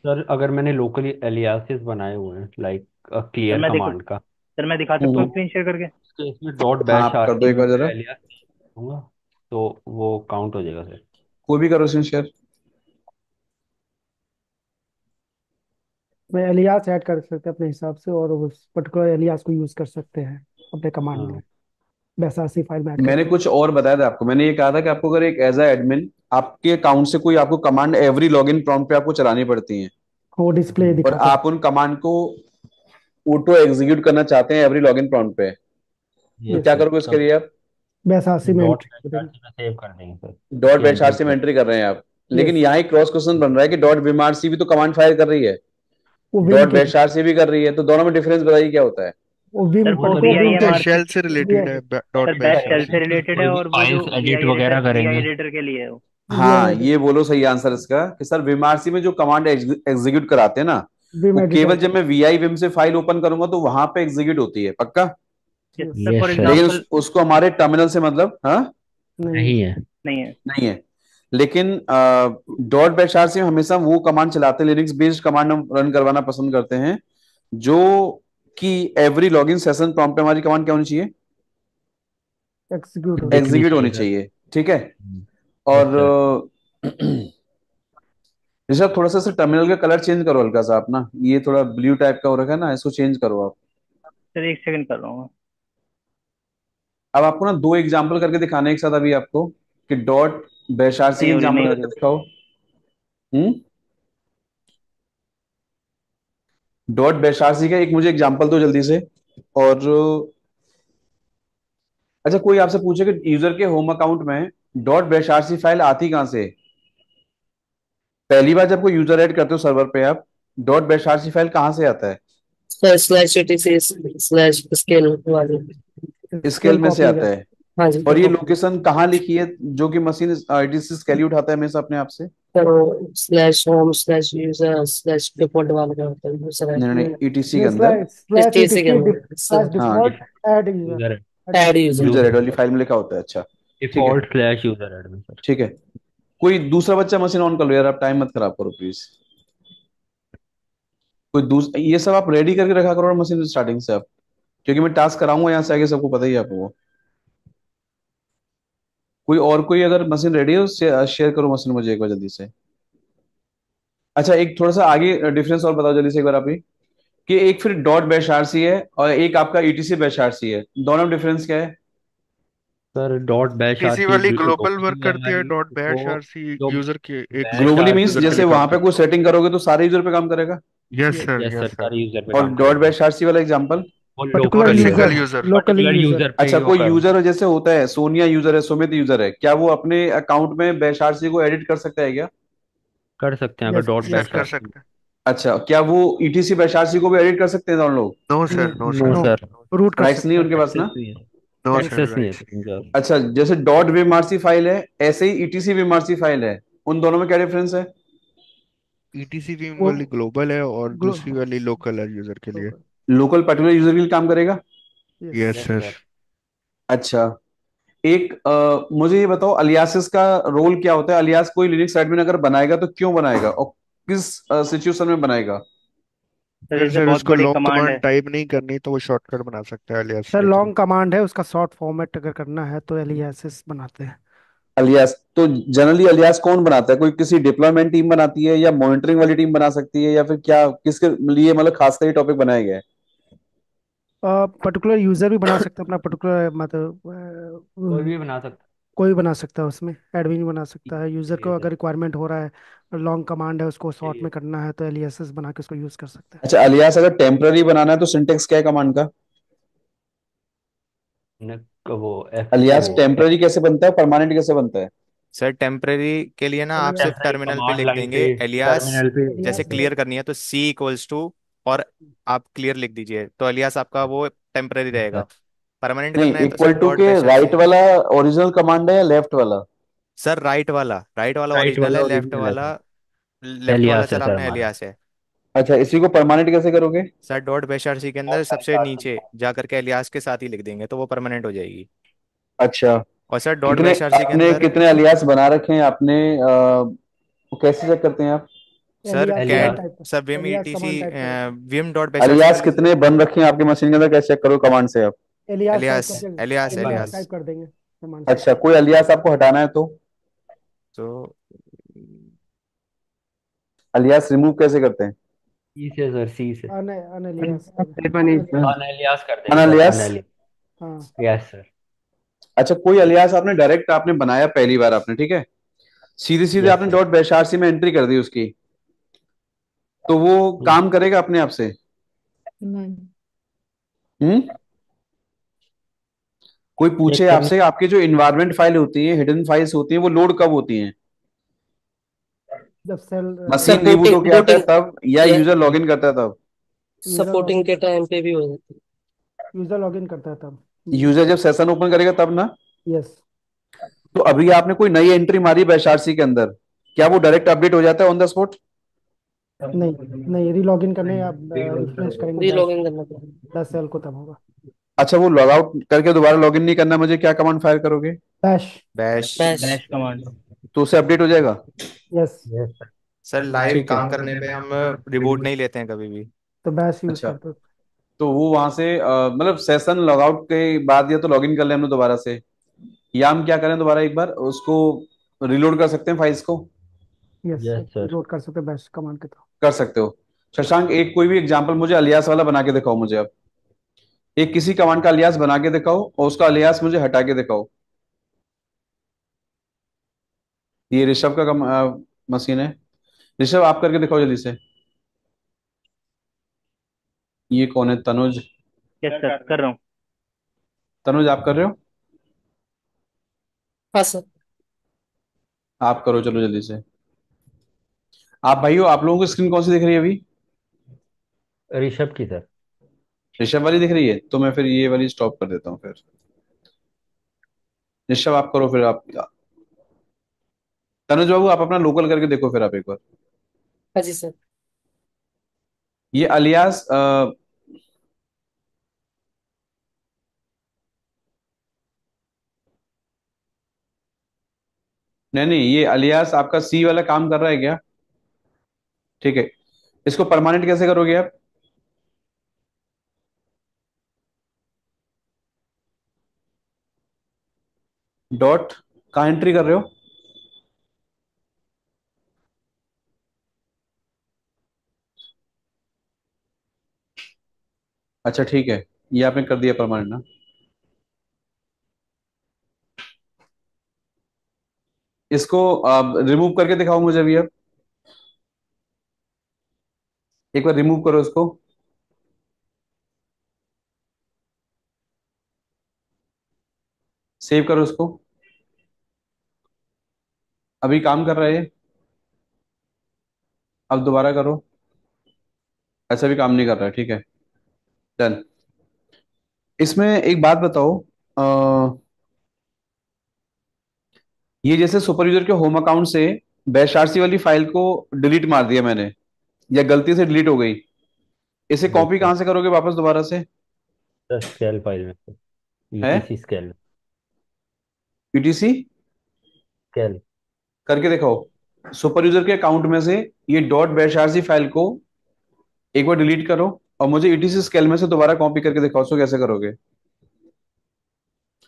सर अगर मैंने लोकली एलियासेस बनाए हुए हैं लाइक सर क्लियर कमांड का, सर मैं दिखा सकता हूँ हम्म। स्क्रीन शेयर करके। तो इसमें डॉट हाँ बैश आप कर दो आरसी एक में बार मैं जरा, एलियास दूंगा तो वो काउंट हो जाएगा सर। कोई भी करो शेयर। में एलियास ऐड कर सकते हैं अपने हिसाब से, और उस पर्टिकुलर एलियास को यूज कर सकते हैं अपने कमांड में, हाँ। वैसा सी फाइल में ऐड मैंने करके। कुछ और बताया था आपको, मैंने ये कहा था कि आपको अगर एक एज अ एडमिन आपके अकाउंट से कोई आपको कमांड एवरी लॉगिन प्रॉम्प्ट पे आपको चलानी पड़ती है, वो डिस्प्ले और दिखाता है। आप उन कमांड को ऑटो एग्जीक्यूट करना चाहते हैं एवरी लॉगिन प्रॉम्प्ट पे, तो यस क्या सर, करोगे उसके तब लिए आप? वैसा सी में डॉट एंट्री बैश कर देंगे। आरसी में सेव कर देंगे सर, डॉट उसकी बैश एंट्री आरसी में कर। एंट्री कर रहे हैं आप, लेकिन यस, यहाँ एक क्रॉस क्वेश्चन बन रहा है कि डॉट विमार सी भी तो कमांड फायर कर रही है, वो विम डॉट के, बैश आरसी भी कर रही है, तो दोनों में डिफरेंस बताइए क्या होता है? वो विम सर वो वो सर ऑटो वी ये आई विम वो M K, bash R C. Shell से रिलेटेड है, dot sir bash best shell shell से। से रिलेटेड है, कोई भी और वो जो फाइल्स वी एडिट आई वगैरह एडिटर करेंगे। के लिए है वो। हाँ वी ये बोलो सही आंसर इसका कि सर विमारसी में जो कमांड एग्जीक्यूट कराते हैं ना, विम वो केवल एडिटर। जब मैं वीआई विम से फाइल ओपन करूंगा तो वहां पे एग्जीक्यूट होती है, पक्का? Sir yes. For yes sir. लेकिन एग्जांपल उसको हमारे टर्मिनल से मतलब, हाँ, नहीं। नहीं है। नहीं है। नहीं है। लेकिन डॉट बैश आर से हमेशा वो कमांड चलाते हैं, लिनक्स बेस्ड कमांड हम रन करवाना पसंद करते हैं, जो कि एवरी लॉगिन सेशन प्रॉम्प्ट पे हमारी कमांड क्या होनी चाहिए? एग्जीक्यूट होना दिखनी एग्जीक्यूट होनी चाहिए सर। चाहिए, ठीक है? यस और सर। ऋषभ थोड़ा सा टर्मिनल का कलर चेंज करो हल्का सा, आप ना ये थोड़ा ब्लू टाइप का हो रखा है ना, इसको चेंज करो आप। सर एक सेकंड कर रहा हूँ। अब आपको ना दो एग्जाम्पल करके दिखाने एक साथ अभी आपको, कि डॉट बैशारसी नहीं हो रही, एग्जाम्पल नहीं हो करके रही। दिखाओ। डॉट बैशारसी का एक मुझे एग्जाम्पल दो जल्दी से। और अच्छा, कोई आपसे पूछे कि यूजर के होम अकाउंट में डॉट बैशारसी फाइल आती कहां से? पहली बार जब कोई यूजर ऐड करते हो सर्वर पे आप, डॉट बैशारसी फाइल कहां से आता है? स्लैश etc स्लैश स्केल वाली। स्केल स्केल में से कॉपी आता है। है। हाँ जी और स्केल ये कॉपी। लोकेशन कहाँ लिखी है जो कि मशीन आईटीसी स्केल उठाता है हमेशा अपने आप से? तो slash home slash user slash default वाला क्या होता है यूजर नहीं नहीं है। नहीं, ईटीसी के ये अंदर। स्लैश स्लैश स्टेसी के etc अंदर स्लैश हाँ, default add user user add user. User add user वाली फाइल में लिखा होता है। अच्छा, ठीक है। Default slash user admin sir. ठीक है, कोई दूसरा बच्चा मशीन ऑन कर लो यार, आप टाइम मत खराब करो प्लीज। ये सब आप रेडी करके रखा करो मशीन स्टार्टिंग से आप, क्योंकि मैं टास्क कराऊंगा यहाँ से आगे, सबको पता ही है आपको। कोई और कोई अगर मशीन रेडी हो शेयर करो मशीन मुझे एक बार जल्दी से। अच्छा, एक थोड़ा सा आगे डिफरेंस और बताओ जल्दी से एक बार आप ही, कि एक फिर डॉट बैश आरसी है और एक आपका ईटीसी बैश आरसी है, दोनों में डिफरेंस क्या है? Sir dot bash etc RC वाली ग्लोबल वर्क ग्लोबली है करती है, हमारी। डॉट बैश वो आरसी जो यूजर के एक bash globally particular means user RC के जैसे लिए काम वहां पे कोई करती सेटिंग करोगे तो सारे यूजर पे काम करेगा। है। यस ये sir, yes yes sir, sir. सारे यूजर पे और काम डॉट करेगा। बैश आरसी वाला एग्जांपल? वो particular for a locally single user user. Locally particular user. User पे अच्छा, ही वो कोई कर। यूजर जैसे होता है सोनिया यूजर है, सुमित यूजर है, क्या वो अपने अकाउंट में बैश आरसी को एडिट कर सकता है क्या? कर सकते हैं अगर yes dot sir yes bash कर सर। आरसी। सकते हैं। अच्छा, क्या वो ईटीसी बैश आरसी को भी एडिट कर सकते हैं दोनों लोग? No no sir, no no sir. No sir, root कर राइट्स नहीं सकते है हैं। उनके पास एक्सेस ना? नहीं है। नो सर, एक्सेस नहीं है राइट। सर उनके पास। अच्छा, जैसे डॉट विमार्सी फाइल है ऐसे ही ईटीसी विमार्सी फाइल है, उन दोनों में क्या डिफरेंस है? ईटीसी वीम वो वाली ग्लोबल है और ग्लो दूसरी वाली लोकल है यूजर के लिए। लोकल पर्टिकुलर यूजर के लिए काम करेगा। Yes. Yes yes sir. Sir. अच्छा, एक मुझे ये बताओ अलियासिस का रोल क्या होता है? अलियास कोई लिनक्स एडमिन अगर बनाएगा तो क्यों बनाएगा और किस सिचुएशन में बनाएगा? सर अगर जैसे सर बहुत उसको बड़ी लॉन्ग कमांड है। कमांड टाइप नहीं करनी तो वो शॉर्टकट बना सकता है alias सर के थ्रू। लॉन्ग कमांड है, उसका शॉर्ट फॉर्मेट अगर करना है तो एलियासिस बनाते हैं। अलियास तो जनरली अलियास कौन बनाता है? कोई किसी डिप्लॉयमेंट टीम बनाती है या मॉनिटरिंग वाली टीम बना सकती है, या फिर क्या किसके लिए मतलब खासकर ये टॉपिक बनाया गया है? पर्टिकुलर यूजर भी बना सकते हैं अपना पर्टिकुलर मतलब कोई भी बना सकता कोई बना सकता है उसमें, एडमिन बना सकता है। यूजर है। को ये अगर सर रिक्वायरमेंट हो रहा है, लॉन्ग कमांड है उसको शॉर्ट चाहिए। में करना है, तो एलियासिस बना के उसको यूज कर सकते हैं। अच्छा, अलियास अगर टेम्पररी बनाना है तो सिंटेक्स क्या है कमांड का? न वो एफ अलियास वो टेम्पररी कैसे बनता है, परमानेंट कैसे बनता है? सर टेम्परेरी के लिए ना आप सिर्फ एलियास टेम्पररी टर्मिनल पे कमांड लिख लाइन देंगे पे एलियास। टर्मिनल पे जैसे एलियास क्लियर करनी है तो सी इक्वल्स टू और आप क्लियर लिख दीजिए तो एलियास आपका वो टेम्परेरी सर। रहेगा। परमानेंट नहीं, करना है तो सर इक्वल टू डॉट के बैश राइट आरसी। वाला ओरिजिनल कमांड है या लेफ्ट वाला? सर राइट वाला राइट ओरिजिनल वाला है, ओरिजिनल है सर। लेफ्ट वाला एलियास है सर सर आपने हमारा। एलियास है। अच्छा, इसी को परमानेंट कैसे करोगे? सर डॉट बैश आरसी के अंदर सबसे नीचे जा करके एलियास के साथ ही लिख देंगे तो वो परमानेंट हो जाएगी। अच्छा, और सर डॉट कितने बैश आरसी के आपने अंदर कितने अलियास बना रखे हैं आपने? वो कैसे चेक करते हैं आप? Sir alias command cat alias type sir vim alias etc command type करो। Vim dot bash R C alias कर लीजिए। कितने बन रखे हैं आपके मशीन के अंदर, कैसे चेक करो कमांड से आप? एलियास टाइप एलियास करके एलियास बन एलियास रहा एलियास। टाइप कर देंगे कमांड से। अच्छा, कोई अलियास आपको हटाना है तो तो अलियास रिमूव कैसे करते हैं? सी से सर, सी से अन अनएलियास अनएलियास कर देंगे सर, अनअलियास? अनएलियास। हाँ। Yes sir. अच्छा, कोई अलियास आपने डायरेक्ट आपने बनाया पहली बार आपने, ठीक है, सीधे सीधे यस आपने सर। डॉट बैशारसी में एंट्री कर दी उसकी, तो वो काम करेगा अपने आप से? नहीं। हम्म कोई चेक पूछे करना। आपसे आपकी जो इन्वायरमेंट फाइल होती है, हिडन फाइल्स होती हैं, वो लोड कब होती हैं? जब सेल मशीन रिबूट सपोर्टिंग होके आता है बोटिंग तब, या या यूजर लॉगिन करता है तब? यूजर सपोर्टिंग लॉगिन के टाइम पे भी हो जाती है। यूजर लॉगिन करता है तब। यूजर जब सेशन ओपन करेगा तब ना? यस। तो अभी आपने कोई नई एंट्री मारी बैशारसी के अंदर, क्या वो डायरेक्ट अपडेट हो जाता है ऑन द स्पॉट? नहीं नहीं, रीलॉगिन करने या रिफ्रेश करेंगे री डैश लॉगिन करना पड़ेगा। डैश सेल को तब होगा। अच्छा, वो लॉग आउट करके दोबारा लॉगिन नहीं करना मुझे, क्या कमांड फायर करोगे? Dash. Bash. Bash. Bash command. तो उसे अपडेट हो जाएगा? Yes. Yes sir. Sir live ठीक है। काम करने पे हम रिबूट नहीं लेते हैं कभी भी। तो बैश यूज अच्छा, करते हो। तो वो वहां से मतलब सेशन लॉग आउट के बाद या तो लॉगिन कर ले हम लोग दोबारा से, या हम क्या करें दोबारा एक बार उसको रिलोड कर सकते हैं फाइल्स को? Yes, yes sir. लोड कर सकते हो बैश कमांड के थ्रू। कर सकते हो। शशांक, एक कोई भी एग्जांपल मुझे अलियास वाला बना के दिखाओ मुझे अब। एक किसी कमांड का अलियास बना के दिखाओ और उसका अलियास मुझे हटा के दिखाओ। ये ऋषभ का मशीन है। ऋषभ आप करके दिखाओ जल्दी से। ये कौन है? तनुज। यस सर, कर रहा हूँ। तनुज आप कर रहे हो? हाँ सर। आप करो चलो जल्दी से। आप भाइयों, आप लोगों को स्क्रीन कौन सी दिख रही है अभी? ऋषभ की सर। ऋषभ वाली दिख रही है तो मैं फिर ये वाली स्टॉप कर देता हूँ फिर। ऋषभ आप करो फिर आप। तनुज बाबू आप अपना लोकल करके देखो फिर आप एक बार। हाँ जी सर। ये अलियास नहीं नहीं, ये अलियास आपका सी वाला काम कर रहा है क्या? ठीक है। इसको परमानेंट कैसे करोगे आप? डॉट कहाँ एंट्री कर रहे हो? अच्छा ठीक है, ये आपने कर दिया परमानेंट ना। इसको रिमूव करके दिखाओ मुझे अभी अब। एक बार रिमूव करो इसको। सेव करो इसको। अभी काम कर रहा है ये। अब दोबारा करो। ऐसा भी काम नहीं कर रहा है, ठीक है। डन। इसमें एक बात बताओ। अ, ये जैसे सुपर यूजर के होम अकाउंट से बैश वाली फाइल को डिलीट मार दिया मैंने, या गलती से डिलीट हो गई, इसे यस कॉपी सर। कहाँ से करोगे वापस दोबारा से? स्केल फाइल में सर। है ईटीसी स्केल। PTC scale. करके दिखाओ। सुपर यूजर के अकाउंट में से ये डॉट बैश फाइल को एक बार डिलीट करो और मुझे ईटीसी स्केल में से दोबारा कॉपी करके दिखाओ। उसको कैसे करोगे?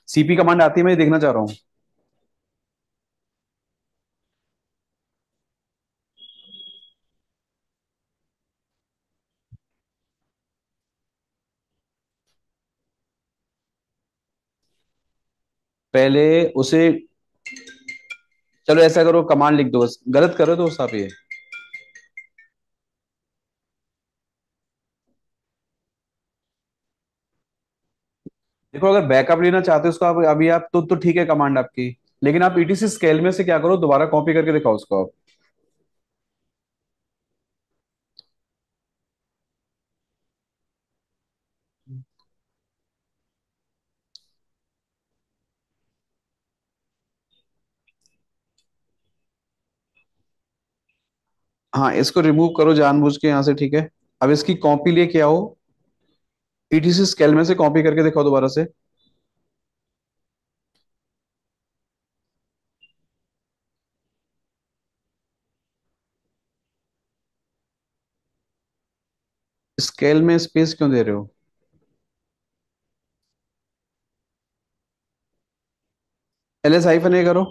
सीपी कमांड आती है, मैं ये देखना चाह रहा हूँ। पहले उसे, चलो ऐसा करो कमांड लिख दो, बस गलत करो तो आप ये। देखो अगर बैकअप लेना चाहते हो उसको आप अभी आप तो ठीक है कमांड आपकी। लेकिन आप ईटीसी स्केल में से क्या करो, दोबारा कॉपी करके दिखाओ उसको आप। हाँ इसको रिमूव करो जानबूझ के यहाँ से, ठीक है। अब इसकी कॉपी लेके आओ, ईटीसी स्केल में से कॉपी करके दिखाओ दोबारा से। स्केल में स्पेस क्यों दे रहे हो? एलएस हाइफन ए करो।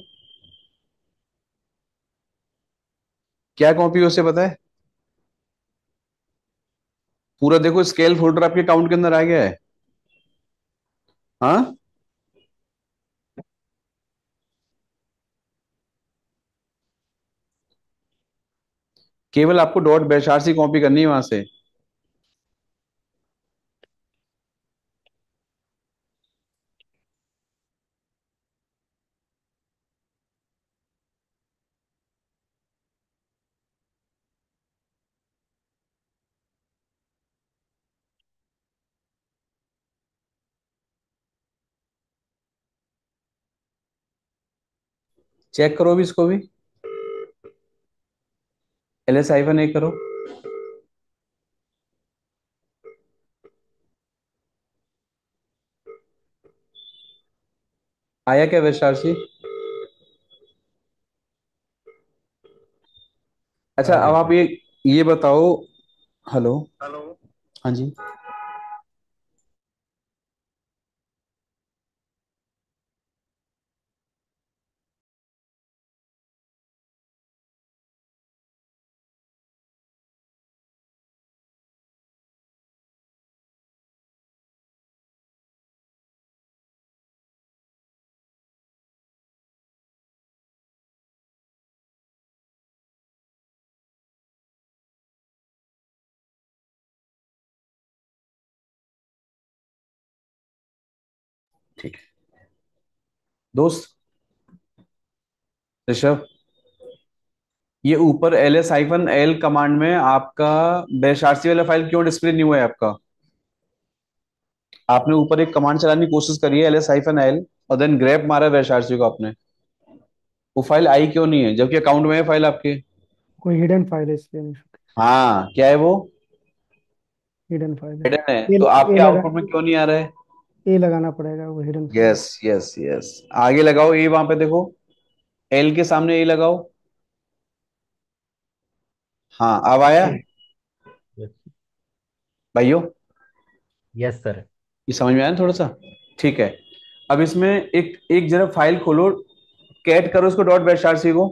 क्या कॉपी हो उसे पता है? पूरा देखो स्केल फोल्डर आपके अकाउंट के अंदर आ गया है। हाँ केवल आपको डॉट बैशार सी कॉपी करनी है वहां से। चेक करो भी इसको भी। एलएस हाइफन ए करो। आया क्या वैशार सी? अच्छा आ अब गया आप सर। ये बताओ। हेलो। हाँ जी। ठीक है दोस्त। ऋषभ, ये ऊपर ls-l कमांड में आपका बैश आरसी वाला फाइल क्यों डिस्प्ले नहीं हुआ है आपका? आपने ऊपर एक कमांड चलाने की कोशिश करी है ls-l और देन ग्रेप मारा बैश आरसी को आपने, वो फाइल आई क्यों नहीं है जबकि अकाउंट में है फाइल आपके? कोई हिडन फाइल है इसलिए नहीं। हाँ, क्या है वो? हिडन फाइल है। हिडन है, ए, तो ए आपके लगा आउटपुट में क्यों नहीं आ रहा है? ए लगाना पड़ेगा, वो hidden file. Yes yes yes, आगे लगाओ ए, वहां पे देखो, एल के सामने ए लगाओ। हाँ, अब आया भाइयों? Yes sir. ये समझ में आया ना थोड़ा सा? ठीक है, अब इसमें एक एक जरा फाइल खोलो, कैट करो इसको डॉट बैश आरसी को।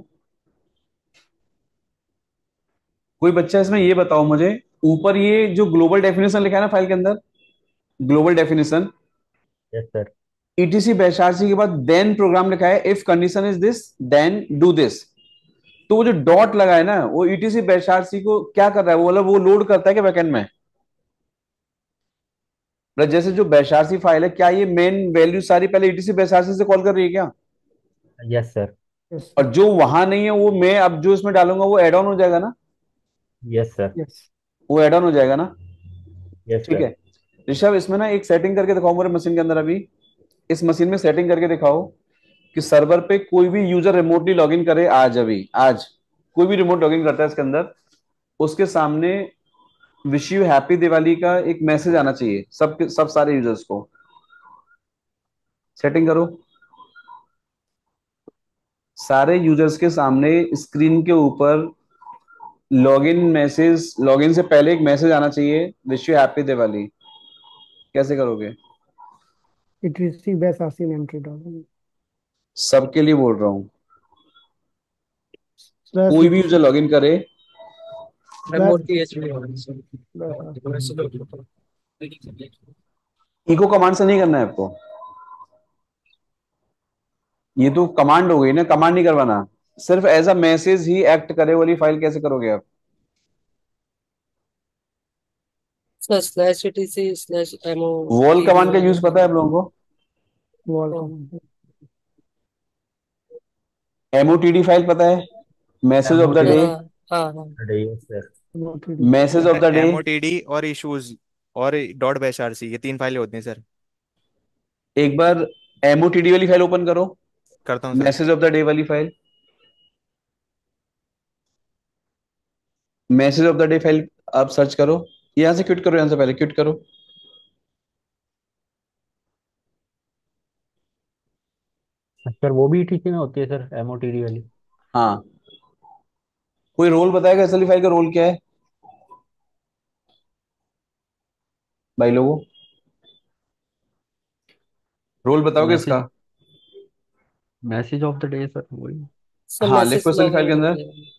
कोई बच्चा इसमें ये बताओ मुझे, ऊपर ये जो ग्लोबल डेफिनेशन लिखा है ना फाइल के अंदर, global definition, yes sir. ETC bash RC के बाद देन प्रोग्राम लिखा है, if condition is this then do this. तो वो जो डॉट लगा है ना, वो ईटीसी बैश आरसी को क्या कर रहा है? वो मतलब वो लोड करता है कि बैकएंड में? मतलब जैसे जो बैश आरसी फाइल है, क्या ये मेन वैल्यू सारी पहले ईटीसी बैश आरसी से कॉल कर रही है क्या? Yes sir. यस और जो वहां नहीं है वो मैं अब जो इसमें डालूंगा वो एड ऑन हो जाएगा ना? Yes sir. यस वो एड ऑन हो जाएगा ना? यस ठीक सर। है ऋषभ, इसमें ना एक सेटिंग करके दिखाओ मेरे मशीन के अंदर अभी, इस मशीन में सेटिंग करके दिखाओ कि सर्वर पे कोई भी यूजर रिमोटली लॉगिन करे आज, अभी आज कोई भी रिमोट लॉगिन करता है इसके अंदर, उसके सामने विश यू हैप्पी दिवाली का एक मैसेज आना चाहिए सब सारे यूजर्स को। सेटिंग करो, सारे यूजर्स के सामने स्क्रीन के ऊपर लॉगिन मैसेज, लॉगिन से पहले एक मैसेज आना चाहिए, विश यू हैप्पी दिवाली। कैसे करोगे? इट रिसीव बैश आरसी में एंट्री डालूंगी। सबके लिए बोल रहा हूं, स्लैश कोई भी यूजर इटीसी लॉगिन करे। इको कमांड से नहीं करना है आपको, ये तो कमांड हो गई ना, कमांड नहीं करवाना, सिर्फ एज अ मैसेज ही एक्ट करे वाली फाइल कैसे करोगे आप? Sir slash ETC slash MO wall command का यूज पता है आप लोगों को? Wall command. एमओटीडी फाइल पता है? Message of the MOT day, हाँ हाँ हाँ yes sir. Message of the day. MOTD और इश्यूज और डॉट बैश आरसी, ये तीन फाइलें होती हैं सर। एक बार एमओटीडी वाली फाइल ओपन करो, करता हूँ sir. Message of the day वाली फाइल, message of the day file आप सर्च करो, यहां से क्विट करो, यहां से पहले क्विट करो। सर वो भी ईटीसी में होती है सर, एमओटीडी वाली? हाँ, कोई रोल बताएगा इस वाली फाइल का रोल क्या है भाई लोगों? रोल बताओगे इसका? Message message of the day sir, वही। सर हाँ, लिखो मैसेज इस वाली फाइल लॉगिन के कर अंदर। दिया।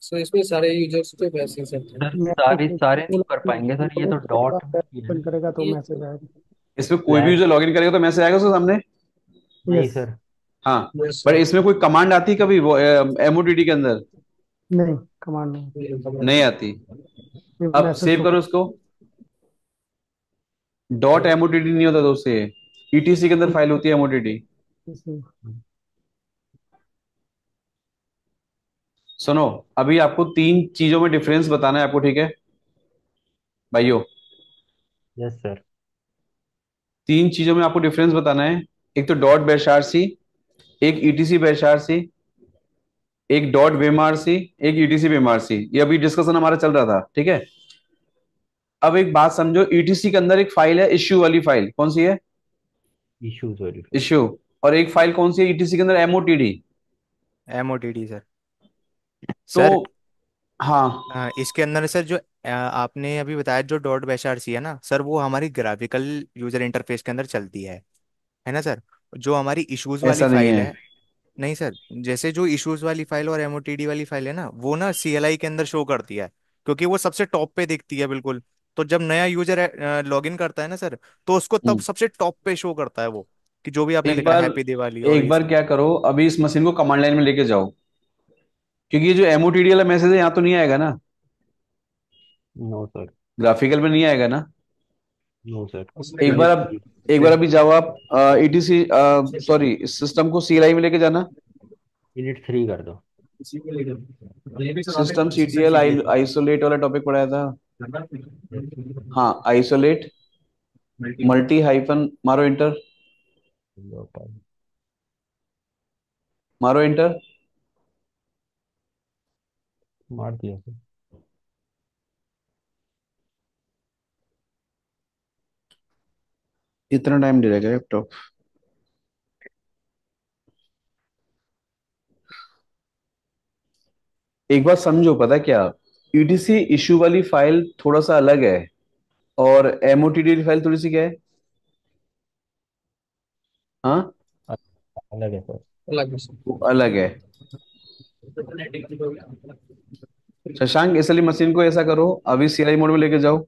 सो इसमें सारे यूजर्स पे मैसेज है। सर सारे मैसेज सारे नहीं कर पाएंगे सर, ये तो डॉट है ओपन ना। करेगा तो ये मैसेज आएगा। इसमें कोई भी स्लैश। यूजर लॉगिन करेगा तो मैसेज आएगा उसके सामने। नहीं यस सर। हाँ, Yes, पर sir. इसमें कोई कमांड आती कभी वो एमओटीडी के अंदर? नहीं, कमांड नहीं। नहीं आती। ये अब मैसेज सेव को करो उसको, डॉट एमओटीडी नहीं होता दोस्त, ये ईटीसी के अंदर फाइल होती है एमओटीडी। सुनो, अभी आपको तीन चीजों में डिफरेंस बताना है आपको, ठीक है भाइयों? Yes sir. तीन चीजों में आपको डिफरेंस बताना है, एक तो डॉट बैश आरसी, एक ईटीसी बैश आरसी, एक डॉट वेम आरसी, एक ईटीसी वेम आरसी। ये अभी डिस्कशन हमारा चल रहा था, ठीक है? अब एक बात समझो, ईटीसी के अंदर एक फाइल है इश्यू वाली फाइल, कौन सी है? इश्यूज वाली। इश्यू। और एक फाइल कौन सी है ईटीसी के अंदर? एमओटीडी। एमओटीडी सर। तो सर हाँ, इसके अंदर सर जो आपने अभी बताया जो डॉट बैश आरसी है ना सर, वो हमारी ग्राफिकल यूजर इंटरफेस के अंदर चलती है ना सर? जो हमारी इश्यूज वाली ऐसा नहीं फाइल है। है, नहीं सर, जैसे जो इश्यूज वाली फाइल और एमओटीडी वाली फाइल है ना, वो ना सीएलआई के अंदर शो करती है, क्योंकि वो सबसे टॉप पे दिखती है बिल्कुल। तो जब नया यूजर लॉगिन करता है ना सर, तो उसको तब हम्म। सबसे टॉप पे शो करता है वो, कि जो भी आपने एक लिखा है बार हैप्पी दिवाली और एक ये बार सब। क्या करो, अभी इस मशीन को कमांड लाइन में लेके जाओ, क्योंकि ये जो एमओटीडी वाला मैसेज है यहाँ तो नहीं आएगा ना, नो सर। ग्राफिकल में नहीं आएगा ना? No sir. एक बार अब एक बार अभी जाओ आप ईटीसी, सॉरी, सिस्टम को सीएलआई में लेके जाना। यूनिट 3 कर दो। सिस्टम सीटीएल आइसोलेट वाला टॉपिक पढ़ाया था। हाँ, आइसोलेट मल्टी हाइफन मारो इंटर, मारो इंटर। मार दिया सर। इतना टाइम ले लेगा लैपटॉप। एक बात समझो, पता क्या, ईटीसी इशू वाली फाइल थोड़ा सा अलग है और एमओटीडी फाइल थोड़ी सी क्या है। हाँ, अलग है सर। अलग है सर। वो अलग है। शशांक, इसलिए मशीन को ऐसा करो, अभी सीआई मोड में लेके जाओ।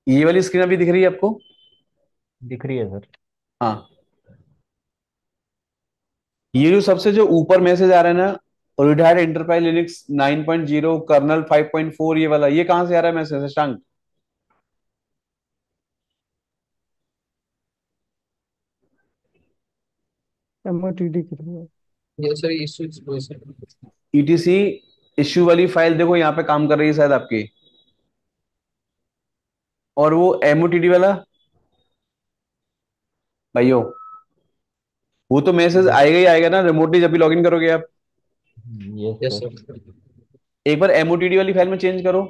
ये वाली स्क्रीन अभी दिख रही है आपको? दिख रही है सर। हाँ, ये जो सबसे जो ऊपर मैसेज आ रहा है ना, रिटायर्ड एंटरप्राइज लिनक्स 9.0 कर्नल 5.4, ये वाला, ये कहां से आ रहा है मैसेज शशांक? MOTD के लिए। ये sir issue sir. Etc issue वाली फाइल देखो यहाँ पे काम कर रही है शायद आपकी, और वो एमओटीडी वाला भाइयों, वो तो मैसेज आएगा ही आएगा ना रिमोटली जब भी लॉगिन करोगे आप। Yes yes sir. सर। एक बार एमओटीडी वाली फाइल में चेंज करो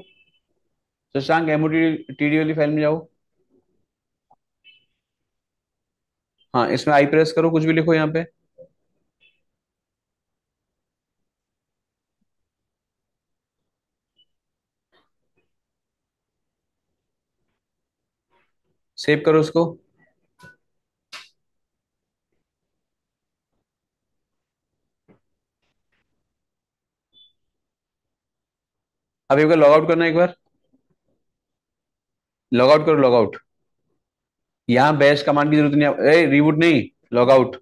शशांक, एमओटीडी वाली फाइल में जाओ। हाँ, इसमें आई प्रेस करो, कुछ भी लिखो यहाँ पे। सेव करो उसको। अब एक बार लॉग आउट करना, एक बार लॉग आउट करो, लॉग आउट। यहाँ बैश कमांड की जरूरत नहीं है, रिबूट नहीं, लॉग आउट,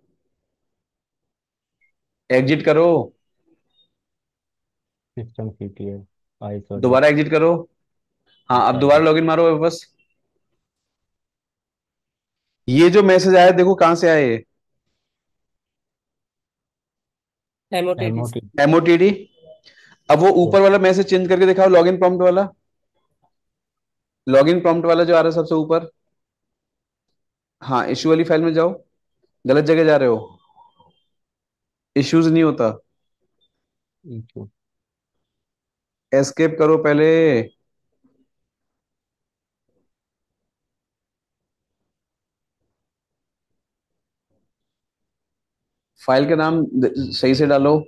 एग्जिट करो, सिस्टम सीटीएल आइसोलेट। दोबारा एग्जिट करो। हाँ, अब दोबारा लॉगिन मारो बस। ये जो मैसेज आया देखो कहां से आया, ये MOTD। एमओटी। एमओटीडी। अब वो ऊपर वाला मैसेज चेंज करके दिखाओ, लॉगिन प्रॉम्प्ट वाला, लॉगिन प्रॉम्प्ट वाला जो आ रहा है सबसे ऊपर। हाँ, इशू वाली फाइल में जाओ, गलत जगह जा रहे हो, इश्यूज नहीं होता। इशू। एस्केप करो पहले। फाइल का नाम सही से डालो।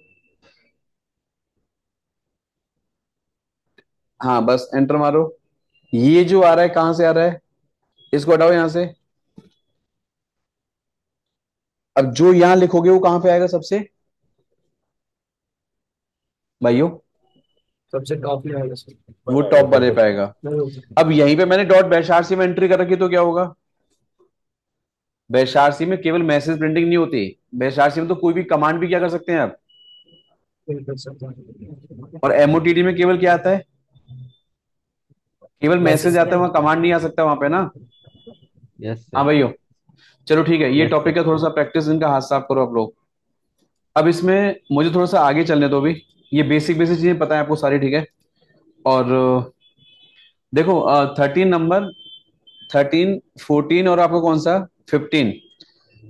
हाँ, बस एंटर मारो। ये जो आ रहा है कहां से आ रहा है, इसको हटाओ यहां से। अब जो यहां लिखोगे वो कहां पे आएगा सबसे भाइयों? सबसे टॉप में आएगा सर। वो टॉप वाले पे आएगा। अब यहीं पे मैंने डॉट बैशारसी में एंट्री कर रखी, तो क्या होगा? बैशारसी में केवल मैसेज प्रिंटिंग नहीं होती, बैशारसी में तो कोई भी कमांड भी क्या कर सकते हैं आप। कर सकता हूँ। और एमओटीडी में केवल क्या आता है? केवल मैसेज मैसेज आता है, वहां कमांड नहीं आ सकता वहां पे ना। यस हाँ सर। भाइयों, चलो ठीक है, ये यस टॉपिक सर। का थोड़ा सा प्रैक्टिस इनका हाथ साफ करो आप लोग। अब इसमें मुझे थोड़ा सा आगे चलने दो भी। ये बेसिक बेसिक चीजें पता है आपको सारी, ठीक है। और देखो, 13 नंबर, 13, 14 और आपको कौन सा 15,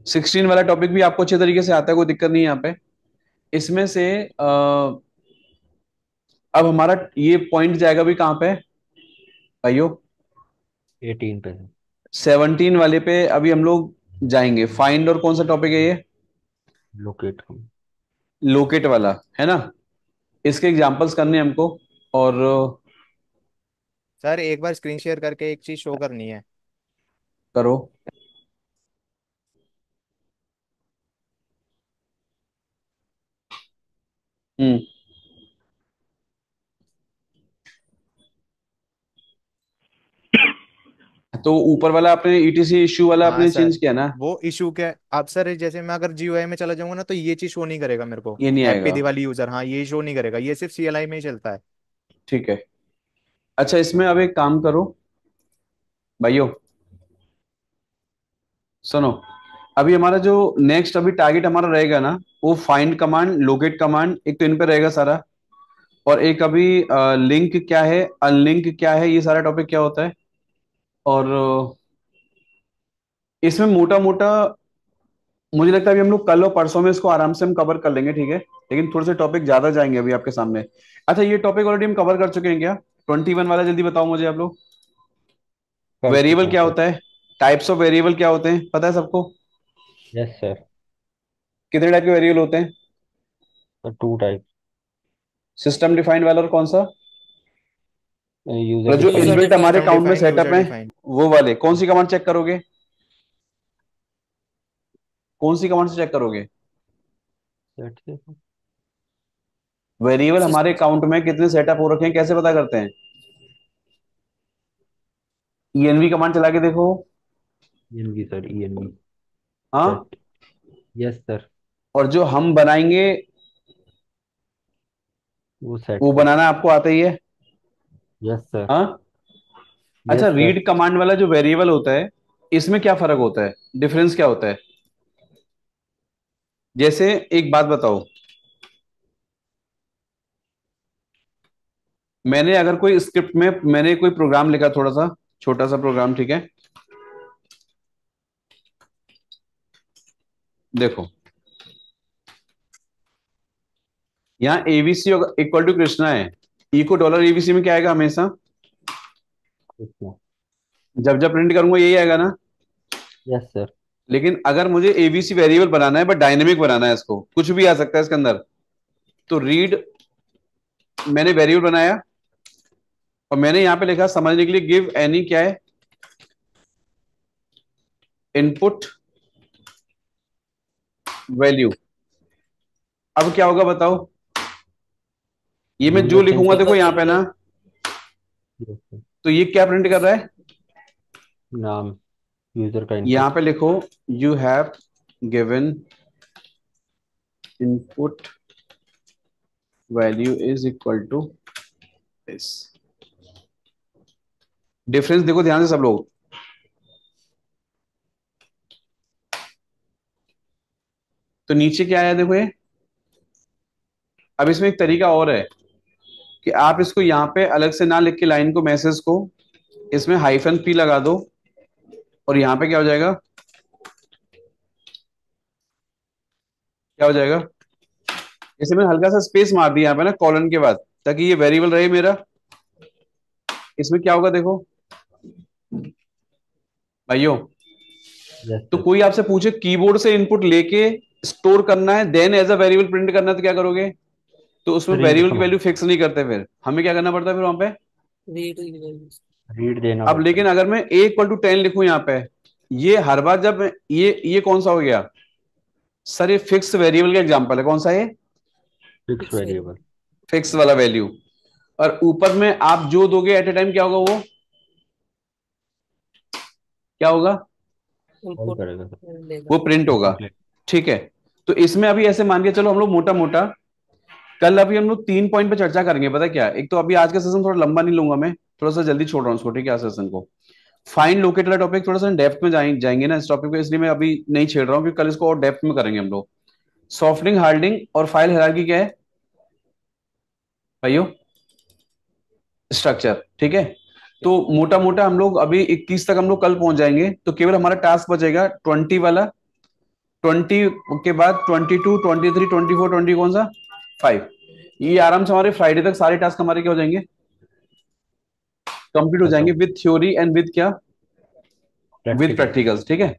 16 वाला टॉपिक भी आपको अच्छे तरीके से आता है, कोई दिक्कत नहीं है यहाँ पे। इसमें से अब हमारा ये पॉइंट जाएगा भी कहाँ पे भाइयों? 18 पे सर। 17 वाले पे अभी हम लोग जाएंगे। फाइंड और कौन सा टॉपिक है ये? लोकेट हम। लोकेट वाला, है ना। इसके एग्जांपल्स करने हैं हमको। और सर एक बार स्क्रीन शेयर करके एक चीज शो करनी है। करो। हम्म। तो ऊपर वाला आपने ईटीसी इश्यू वाला हाँ आपने सर, चेंज किया ना? वो इशू क्या अब सर, जैसे मैं अगर जीयूआई में चला जाऊंगा ना तो ये चीज शो नहीं करेगा मेरे को। ये नहीं हैप्पी आएगा। दिवाली यूजर, हाँ ये शो नहीं करेगा, ये सिर्फ सीएलआई में ही चलता है। ठीक है। अच्छा, इसमें अब एक काम करो भाइयों, सुनो। अभी हमारा जो नेक्स्ट अभी टारगेट हमारा रहेगा ना, वो फाइंड कमांड, लोकेट कमांड, एक तो इन पे रहेगा सारा। और एक अभी लिंक क्या है, अनलिंक क्या है, ये सारा टॉपिक क्या होता है। और इसमें मोटा मोटा मुझे लगता है अभी हम लोग कल और परसों में इसको आराम से हम कवर कर लेंगे, ठीक है। लेकिन थोड़े से टॉपिक ज्यादा जाएंगे अभी आपके सामने। अच्छा, ये टॉपिक ऑलरेडी हम कवर कर चुके हैं क्या? 21 वाला जल्दी बताओ मुझे आप लोग। कर चुके वेरिएबल हैं क्या सर। होता है, टाइप्स ऑफ वेरिएबल क्या होते हैं, पता है सबको? Yes sir. कितने टाइप के वेरिएबल होते हैं? Sir 2 type. सिस्टम डिफाइंड वाला और कौन सा? यूजर मतलब जो यूजर डिफाइंड। इनबिल्ट डिफाइंड, हमारे सिस्टम अकाउंट में डिफाइंड, सेटअप यूजर है, डिफाइंड। वो वाले कौन सी कमांड चेक करोगे? कौन सी कमांड से चेक करोगे? सेट से। वेरिएबल हमारे अकाउंट में कितने सेटअप हो रखे हैं कैसे पता करते हैं? ईएनवी कमांड चला के देखो। Env sir, env. हाँ। सेट। Yes sir. और जो हम बनाएंगे वो सेट वो से। बनाना आपको आता ही है। Yes sir. हाँ। अच्छा, यस सर। रीड कमांड वाला जो वेरिएबल होता है, इसमें क्या फर्क होता है, डिफरेंस क्या होता है? जैसे एक बात बताओ, मैंने अगर कोई स्क्रिप्ट में मैंने कोई प्रोग्राम लिखा, थोड़ा सा छोटा सा प्रोग्राम, ठीक है। देखो, यहाँ एबीसी इक्वल टू कृष्णा है, ई को डॉलर एबीसी में क्या आएगा हमेशा? जब जब प्रिंट करूंगा यही आएगा ना। Yes sir. लेकिन अगर मुझे एबीसी वेरिएबल बनाना है, बट डायनेमिक बनाना है, इसको कुछ भी आ सकता है इसके अंदर, तो रीड मैंने वेरिएबल बनाया और मैंने यहां पे लिखा समझने के लिए गिव एनी क्या है, इनपुट वैल्यू। अब क्या होगा बताओ? ये मैं जो यूजर लिखूंगा सेंटर। देखो यहाँ पे ना, यस सर। तो ये क्या प्रिंट कर रहा है? नाम यूजर का यहां इनपुट। पे लिखो you have given input value is equal to this. Difference देखो ध्यान से सब लोग। तो नीचे क्या आया देखो ये। अब इसमें एक तरीका और है कि आप इसको यहाँ पे अलग से ना लिख के लाइन को, मैसेज को, इसमें हाइफन पी लगा दो और यहाँ पे क्या हो जाएगा, क्या हो जाएगा? जैसे मैंने हल्का सा स्पेस मार दिया यहाँ पे ना कॉलन के बाद, ताकि ये वेरिएबल रहे मेरा। इसमें क्या होगा देखो भाइयों, यस तो सर। कोई आपसे पूछे कीबोर्ड से इनपुट लेके स्टोर करना है, then as a variable print करना है, तो क्या करोगे? तो उसमें रीड वेरिएबल की वैल्यू कमांड। फिक्स नहीं करते, फिर हमें क्या करना पड़ता है फिर वहां पे? रीड देना अब पड़ता लेकिन है। अगर मैं ए इक्वल टू 10 लिखूं यहाँ पे, ये हर बार जब ये कौन सा हो गया सर? ये फिक्स वेरिएबल का एग्जांपल है, कौन सा है? Fix variable. फिक्स वाला वैल्यू। और ऊपर में आप जो दोगे एट ए टाइम, क्या होगा वो, क्या होगा? कॉल करेगा सर। वो प्रिंट होगा। इनपुट ले। ठीक है। तो इसमें अभी ऐसे मान के चलो हम लोग मोटा मोटा, कल अभी हम लोग 3 पॉइंट पे चर्चा करेंगे, पता है क्या? एक तो अभी आज का सेशन थोड़ा लंबा नहीं लूंगा मैं, थोड़ा सा जल्दी छोड़ रहा हूँ उसको, ठीक है, आज सेशन को। फाइंड लोकेट वाला टॉपिक थोड़ा सा डेप्थ में जाएंगे ना इस टॉपिक को, इसलिए मैं अभी नहीं छेड़ रहा हूँ, क्योंकि कल इसको और डेप्थ में करेंगे हम लोग। सॉफ्टनिंग, हार्डनिंग और फाइल हायरार्की क्या है भाइयों? स्ट्रक्चर, ठीक है। तो मोटा मोटा हम लोग अभी 21 तक हम लोग कल पहुंच जाएंगे, तो केवल हमारा टास्क बचेगा 20 वाला। 20 के बाद 22, 23, 24, 20 कौन सा? 5। ये आराम से हमारे फ्राइडे तक सारे टास्क हमारे क्या हो जाएंगे, कंप्लीट हो जाएंगे, खत्म। विद थ्योरी एंड विद क्या, विद प्रैक्टिकल। प्रैक्टिकल्स, ठीक है।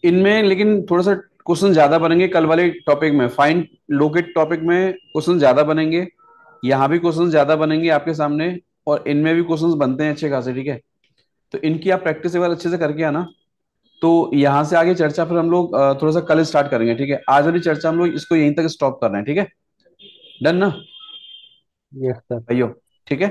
इनमें लेकिन थोड़ा सा क्वेश्चन ज्यादा बनेंगे कल वाले टॉपिक में, फाइंड लोकेट टॉपिक में क्वेश्चन ज्यादा बनेंगे, यहाँ भी क्वेश्चन ज्यादा बनेंगे आपके सामने, और इनमें भी क्वेश्चन बनते हैं अच्छे खासे, ठीक है। तो इनकी आप प्रैक्टिस एक बार अच्छे से करके आना। तो यहाँ से आगे चर्चा फिर हम लोग थोड़ा सा कल स्टार्ट करेंगे, ठीक है। आज वाली चर्चा हम लोग इसको यहीं तक स्टॉप कर रहे हैं, ठीक है। डन ना यस सर। भाइयों? ठीक है।